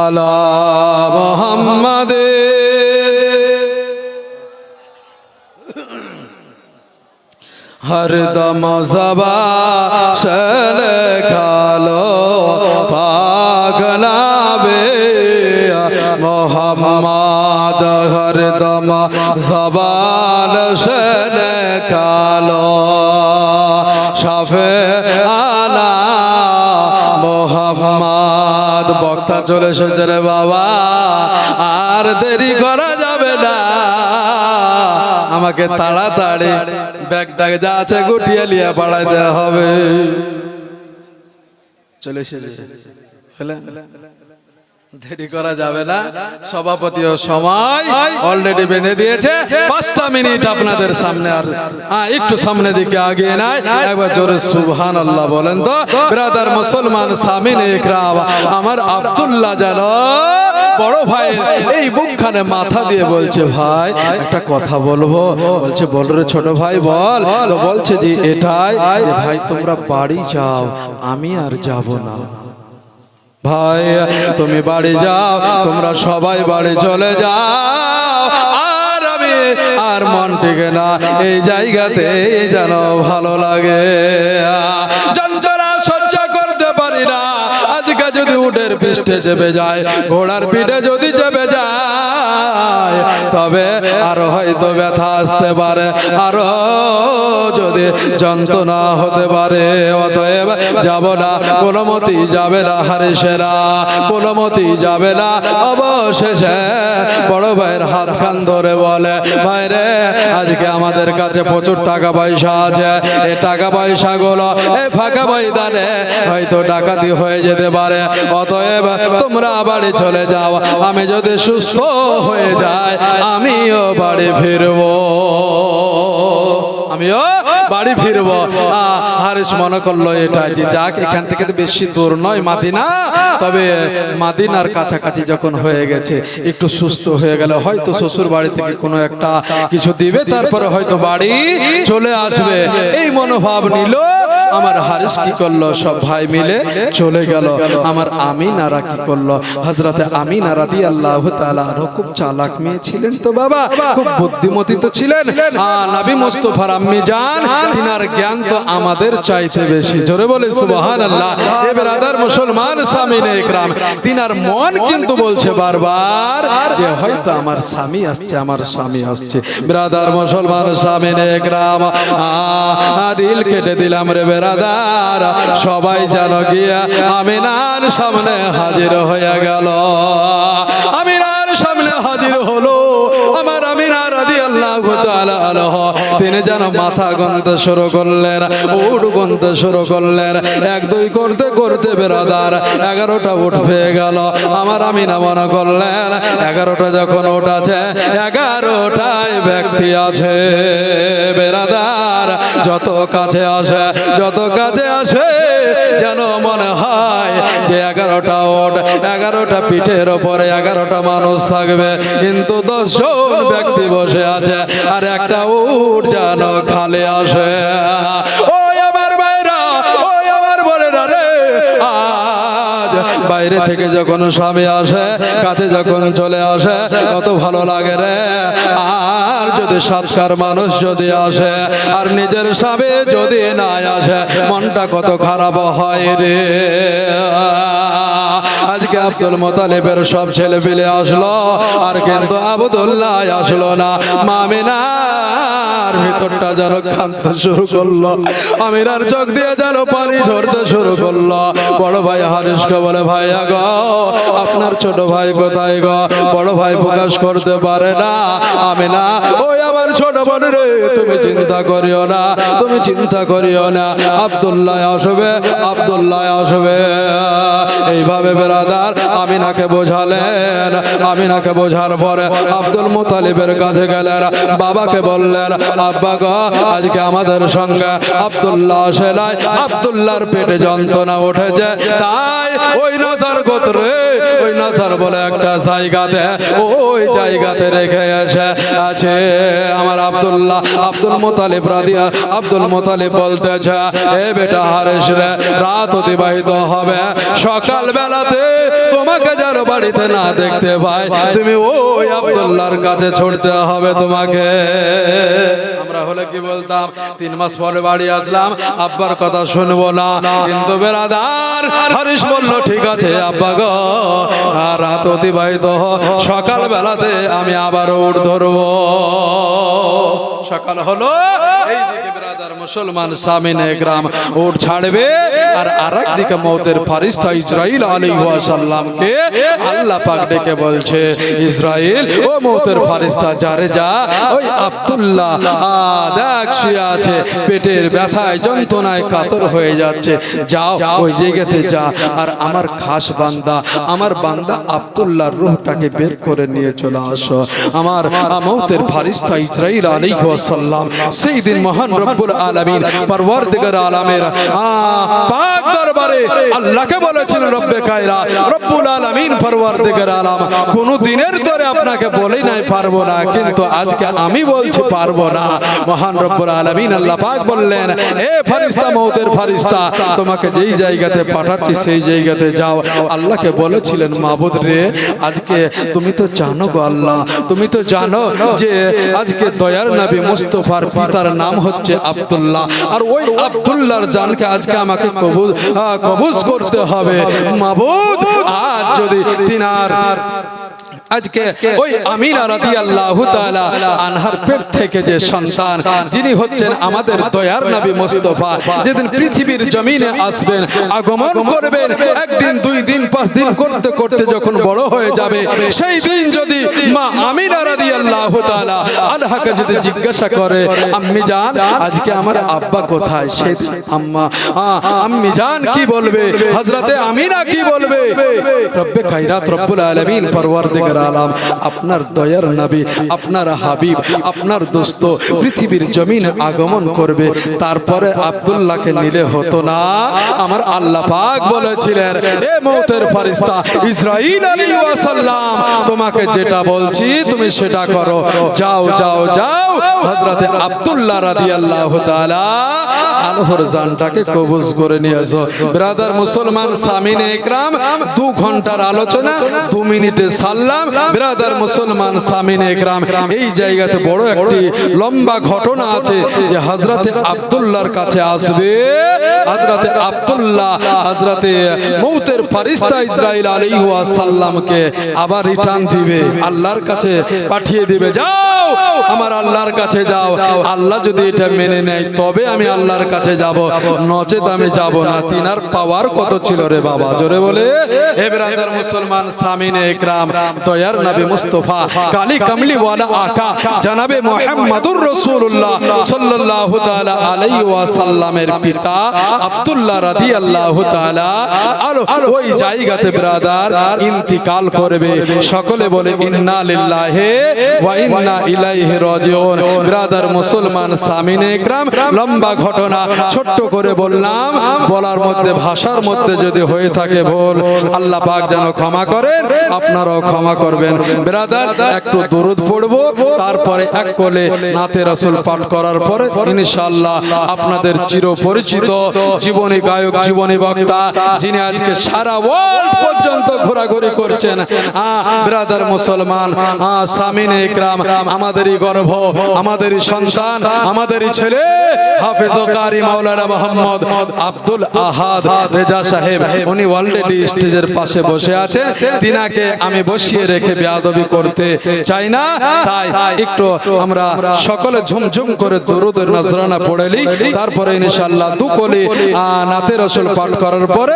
আলা মুহাম্মাদে হরদম জবান খালো পাগলাবে মোহাম্মদ, হরদম জবান খালো শাফে আলা মোহাম্মদ। বক্তা চলে এসেছে রে বাবা, আর দেরি করা যাবে না, আমাকে তাড়াতাড়ি ব্যাগটাকে যা আছে গুটিয়ে নিয়ে পাঠাই দেওয়া হবে। চলে এসেছে, দেরি করা যাবে না। সভাপতিও সময় অলরেডি বেঁধে দিয়েছে, 5টা মিনিট আপনাদের সামনে। আর একটু সামনে দিকে আগিয়ে নাই, একবার জোরে সুবহানাল্লাহ বলেন তো। ব্রাদার মুসলমান সামিনে ইকরাম, আমার আব্দুল্লাহ জানো বড় ভাই এই বুকখানে মাথা দিয়ে বলছে, ভাই একটা কথা বলবো। বলছে বল রে ছোট ভাই বল। তো বলছে যে এটাই, ভাই তোমরা বাড়ি যাও, আমি আর যাব না। ভাই তুমি বাড়ি যাও, তোমরা সবাই বাড়ি চলে যাও, আর আমি আর মন টিকে না এই জায়গাতে যেন ভালো লাগে, যন্ত্রণা সহ্য করতে পারি না। আজকে যদি উটের পিঠে চেপে যায়, ঘোড়ার পিঠে যদি চেপে যায়, তবে আরো হয়তো ব্যথা আসতে পারে, আরো যদি যন্ত্রণা হতে পারে। অতএব যাব না, কোনো মতি যাবে না হারিসেরা, কোনো মতি যাবে না। অবশেষে বড় ভাইয়ের হাত খান ধরে বলে, ভাই রে আজকে আমাদের কাছে প্রচুর টাকা পয়সা আছে, এই টাকা পয়সা গুলো এই ফাঁকা ময়দানে হয়তো ডাকাতি হয়ে যেতে পারে। অতএব তোমরা বাড়ি চলে যাও, আমি যদি সুস্থ হয়ে যাই আমিও বাড়ি ফিরবো, আমিও বাড়ি ফিরবো। হারিস মনে করলো এটা যে যাক, এখান থেকে তো বেশি দূর নয় মাদিনা, তবে মাদিনার কাছাকাছি যখন হয়ে গেছে, একটু সুস্থ হয়ে গেলে হয়তো শ্বশুর বাড়ি থেকে কোনো একটা কিছু দিবে, তারপরে হয়তো বাড়ি চলে আসবে, এই মনোভাব নিল। আমার হারিস কি করলো, সব ভাই মিলে চলে গেল। আমার আমিনারা কি করলো, হযরতে আমিনা রাদিয়াল্লাহু তাআলা খুব চালাক মেয়ে ছিলেন তো বাবা, খুব বুদ্ধিমতী তো ছিলেন। নবী মুস্তাফার আম্মি জান, তিনার জ্ঞান তো আমাদের চাইতে বেশি। জোরে বলে সুবহানাল্লাহ। এ ব্রাদার মুসলমান সামিনে ইকরাম, তিনার মন কিন্তু বলছে বারবার যে হয়তো আমার স্বামী আসছে, আমার স্বামী আসছে। ব্রাদার মুসলমান সামিনে ইকরাম, দিল কেটে দিলাম রে ব্রাদার, সবাই জানো গিয়া আমিনার সামনে হাজির হয়ে গেল। আমিনার সামনে হাজির হলো আমার আমিনা রাদিয়াল্লাহু তাআলা আনহা। তিনি যেন মাথা গুনতে শুরু করলেন, উট গুনতে শুরু করলেন। 1 2 করতে করতে ব্রাদার 11টা উট হয়ে গেল। আমার আমিনা মনে করলেন 11টা যখন উট আছে, 11টাই ব্যক্তি আছে। ব্রাদার যত কাছে আসে, যত কাছে আসে, যেন মনে হয় যে 11টা উট, 11টা পিঠের ওপরে 11টা মানুষ থাকবে, কিন্তু 10 জন ব্যক্তি বসে আছে, আর একটা উট যেন খালি আসে। ও আমার ভাই, বাইরে থেকে যখন স্বামী আসে কাছে যখন চলে আসে কত ভালো লাগে রে। আর যদি সৎকার মানুষ যদি আসে আর নিজের স্বামী যদি না আসে মনটা কত খারাপ হয় রে। আজকে আব্দুল মোতালেবের সব ছেলে পেলে আসলো আর কিন্তু আব্দুল্লাহ আসলো না। মামিনার ভিতরটা যেন কাঁদতে শুরু করলো, আমিনার চোখ দিয়ে যেন পানি ঝরতে শুরু করলো। বড় ভাই হারিসকে বলে, ভাইয়া গো আপনার ছোট ভাই কোথায় গো? বড় ভাই প্রকাশ করতে পারে না। আমিনা, ওই আমার ছোট বোন রে, তুমি চিন্তা করিও না, তুমি চিন্তা করিও না, আব্দুল্লাহ আসবে, আব্দুল্লাহ আসবে। এইভাবে বেরাদার আমিনাকে বোঝালেন। আমিনাকে বোঝার পরে আব্দুল মুতালিবের কাছে গেলেন, বাবাকে বললেন, আব্বা গো আজকে আমাদের সঙ্গে আব্দুল্লাহ সেলাই, আব্দুল্লাহর পেটে যন্ত্রণা উঠেছে, তাই ওই নাসার গোত্রে ওই নাসার বলে একটা জায়গাতে ওই জায়গাতে রেখে এসে আছে আমার আব্দুল্লাহ। আব্দুল মুতালিব রাদিয়া আব্দুল মুতালিব বলতেছে, এ বেটা হারিস রে, রাত অতিবাহিত হবে, সকাল বেলাতে তোমাকে যার বাড়িতে না দেখতে পাই তুমি ওই আব্দুল্লাহর কাছে ছুটতে হবে তোমাকে। আমরা হলে কি বলতাম, 3 মাস পরে বাড়ি আসলাম, আব্বার কথা শুনবো না। কিন্তু বেরাদার হারিস বলল, ঠিক আছে আব্বা গো, রাত অতিবাহিত সকাল বেলাতে আমি আবার উঠ ধরবো। সকাল হলো, এইদিকে ব্রাদার মুসলমান সামিনে গ্রাম উঠ ছাড়বে আর আরেক দিকে মওতের ফারিস্তা ইসরাইল আলাইহিস সালামকে আল্লাহ পাক ডেকে বলছে, ইসরাইল ও মওতের ফারিস্তা যারে যা ওই আব্দুল্লাহ দেখ শুয়ে আছে, পেটের ব্যথায় যন্ত্রণায় কাতর হয়ে যাচ্ছে, যাও ওই জায়গাতে যা আর আমার খাস বান্দা আমার বান্দা আব্দুল্লাহর রূহটাকে বের করে নিয়ে চলে আসো। আমার মওতের ফারিস্তা ইসরাইল আলাইহিস সালাম সেই দিন মহান রব্বুল আলামিন পরওয়ারদিগার আলামের পাক দরবারে আল্লাহকে বলেছিলেন, রব্বে কায়রা রব্বুল আলামিন পরওয়ারদিগার আলাম কোন দিনের ধরে আপনাকে বলেই নাই পারবো না, কিন্তু আজকে আমি বলছি পারবো না। মহান রব্বুল আলামিন আল্লাহ পাক বললেন, এ ফারিস্তা মওতের ফারিস্তা তোমাকে যেই জায়গাতে পাঠাচ্ছি সেই জায়গাতে যাও। আল্লাহকে বলেছিলেন, মাবুদ রে আজকে তুমি তো জানো গো আল্লাহ, তুমি তো জানো যে আজকে দয়ার নবী মুস্তাফার পিতার নাম হচ্ছে আব্দুল্লাহ, আর ওই আব্দুল্লাহর জানকে আজকে আমাকে কবুজ করতে হবে। মাবুদ আজ যদি তিনার আজকে ওই আমিনা রাদিয়াল্লাহু তাআলা আনহার পেট থেকে যে সন্তান যিনি হচ্ছেন আমাদের দয়ার নবী মুস্তাফা যেদিন পৃথিবীর জমিনে আসবেন, আগমন করবেন, একদিন 2 দিন 5 দিন করতে করতে যখন বড় হয়ে যাবে, সেই দিন যদি মা আমিনা রাদিয়াল্লাহু তাআলা আনহাকে যদি জিজ্ঞাসা করে, আম্মি জান আজকে আমার আব্বা কোথায়, সেদিন আম্মি জান কি বলবে, হযরতে আমিনা কি বলবে? রব্বে কায়রাত রব্বুল আলামিন পরওয়ারদিগার আলাম আপনার দয়ার নবী আপনার হাবিব আপনার দোস্ত পৃথিবীর জমিনে আগমন করবে, তারপরে আব্দুল্লাহকে নিলে হতো না? আমার আল্লাহ পাক বলেছিলেন, এ মওতের ফেরেশতা ইসরাইল আলাইহিস সালাম তোমাকে যেটা বলছি তুমি সেটা করো, যাও যাও যাও হযরতে আব্দুল্লাহ রাদিয়াল্লাহু তাআলা আনহুর জানটাকে কবজ করে নিয়ে আসো। ব্রাদার মুসলমান সামিনে ইকরাম 2 ঘন্টার আলোচনা 2 মিনিটে সাল্লাম। ব্রাদার মুসলমান সামিনে ইকরাম এই জায়গাতে বড় একটি লম্বা ঘটনা আছে যে হযরতে আব্দুল্লাহর কাছে আসবে, হযরতে আব্দুল্লাহ হযরতে মওতের ফেরেশতা ইসরাইল আলাইহিস সালামকে আবার রিটার্ন দিবে, আল্লাহর কাছে পাঠিয়ে দিবে, যাও আমার আল্লাহর কাছে যাও, আল্লাহ যদি এটা মেনে নেয় তবে আমি আল্লাহর কাছে যাব, নচেত আমি যাব না। তিনার পাওয়ার কত ছিল রে বাবা, জোরে বলে। হে ব্রাদার মুসলমান সামিনে ইকরাম দয়ার নবী মুস্তাফা কালী কামলি ওয়ালা আকা জনাবে মুহাম্মদুর রাসূলুল্লাহ সাল্লাল্লাহু তাআলা আলাইহি ওয়াসাল্লামের পিতা আব্দুল্লাহ রাদিয়াল্লাহু তাআলা ওই জায়গাতে ব্রাদার ইন্তিকাল করবে। সকলে বলে ইন্না লিল্লাহি ওয়া ইন্না ইলাইহি রাজিউন। ব্রাদার মুসলমান সামিনে ইকরাম, লম্বা ঘটনা ছোট্ট করে বললাম, বলার মধ্যে ভাষার মধ্যে যদি হয়ে থাকে ভুল, আল্লাহ পাক যেন ক্ষমা করেন, আপনারাও ক্ষমা করবেন। ব্রাদার একটু দরুদ পড়বো, তারপরে এক কোলে নাতে রাসূল পাঠ করার পরে ইনশাআল্লাহ আপনাদের চিরপরিচিত জীবনী গায়ক, জীবনী বক্তা, যিনি আজকে সারা ওয়ার্ল্ড পর্যন্ত ঘোরাঘুরি করছেন, ব্রাদার মুসলমান সামিনে ইকরাম, আমাদেরই গর্ব, আমাদেরই সন্তান, আমাদেরই ছেলে, হাফেজ ও কারি মাওলানা মোহাম্মদ আব্দুল আহাদ রেজা সাহেব, উনি অলরেডি স্টেজের পাশে বসে আছেন। তিনাকে আমি বসিয়ে রেখে বেয়াদবি করতে চাই না, তাই একটু আমরা সকলে ঝুমঝুম করে দরুদের নজরানা পড়েলি, তারপরে ইনশাআল্লাহ দুকলি নাতে রাসূল পাঠ করার পরে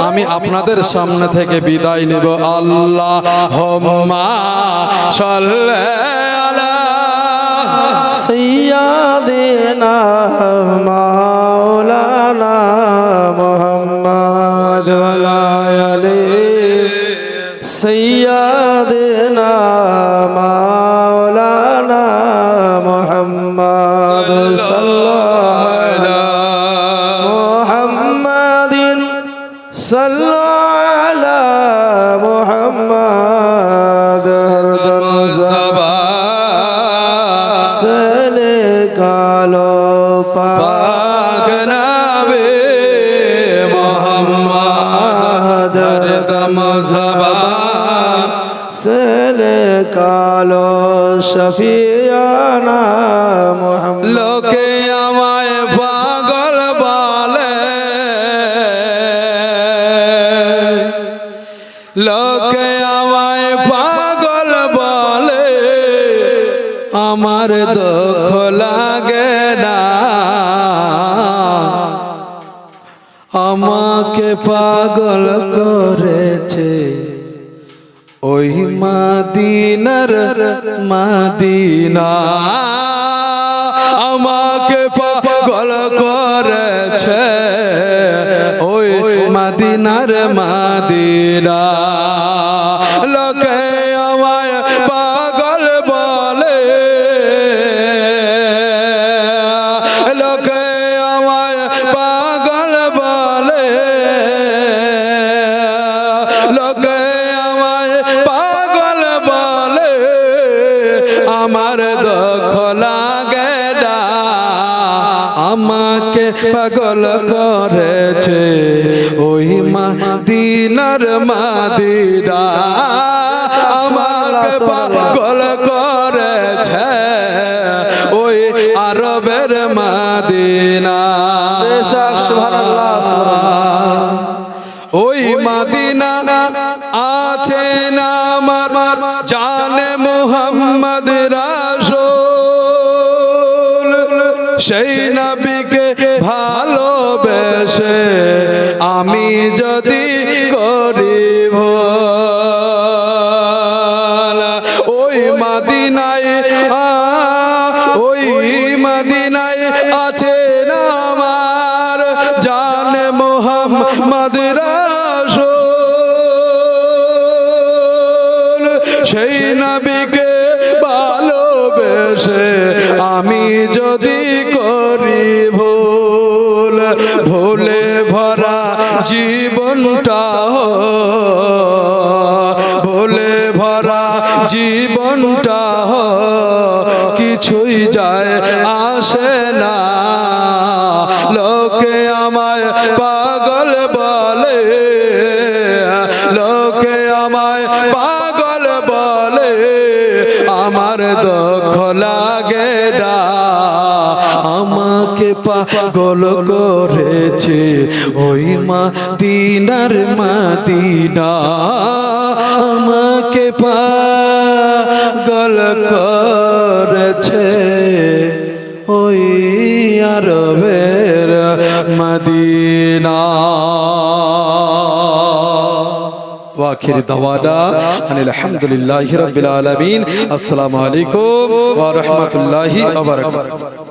আমি আপনাদের সামনে থেকে বিদায় নেব। আল্লাহুম্মা সাল্লি আলা সৈয়দিনা মাওলানা মুহাম্মদ ওয়া আলি সৈয়দিনা মাওলানা মুহাম্মদ সাল্লাল্লাহু মুহাম্মাদিন সাল্লাল্লাহু আলা মুহাম্মদ সলে কালো পাক নবী মুহাম্মদ হরদম জবান সলে কালো শফিয়ানা মুহাম্মদ। লোকে আমায় পাগল বলে, লোকে আমায় পাগল বলে, আমার দুঃখ লাগে না, আমাকে পাগল করেছে ওই মাদিনার মাদিনা, আমাকে পাগল করেছে ওই মাদিনার মাদিনা। লোকে আমায় পাগল বলে, লোকে আমায় পাগল বলে, লোকে আমায় পাগল বলে, আমার দুঃখ লাগে না, আমাকে পাগল করেছে ওই মাদিনার মাদিনা, আমাকে পাগল করেছে ওই আরবের মাদিনা। ওই মাদিনা আছে না আমার জানে মুহাম্মদ রাসূল, সেই নবীকে ভালোবেসে আমি যদি করি ভুল, ওই মাদিনায় ওই মাদিনায় আছে না আমার জানে মুহাম্মদ রাসূল, সেই নবীকে ভালোবেসে আমি যদি করি ভুল, ভুলে ভরা জীবনটা, ভুলে ভরা জীবনটা কিছুই যায় আসে না, লোকে আমায় পাগল বলে, লোকে আমায় পাগল বলে, আমার দুঃখ লাগে না, আমাকে পাগল করেছে ওই মাদিনার মাদিনা, আমাকে পাগল করেছে ওই আরবের মদিনা। ওয়াখির দাওয়ানা আনিল হামদুলিল্লাহি রাব্বিল আলামিন। আসসালামু আলাইকুম ওয়া রাহমাতুল্লাহি ওয়া বারাকাতুহু।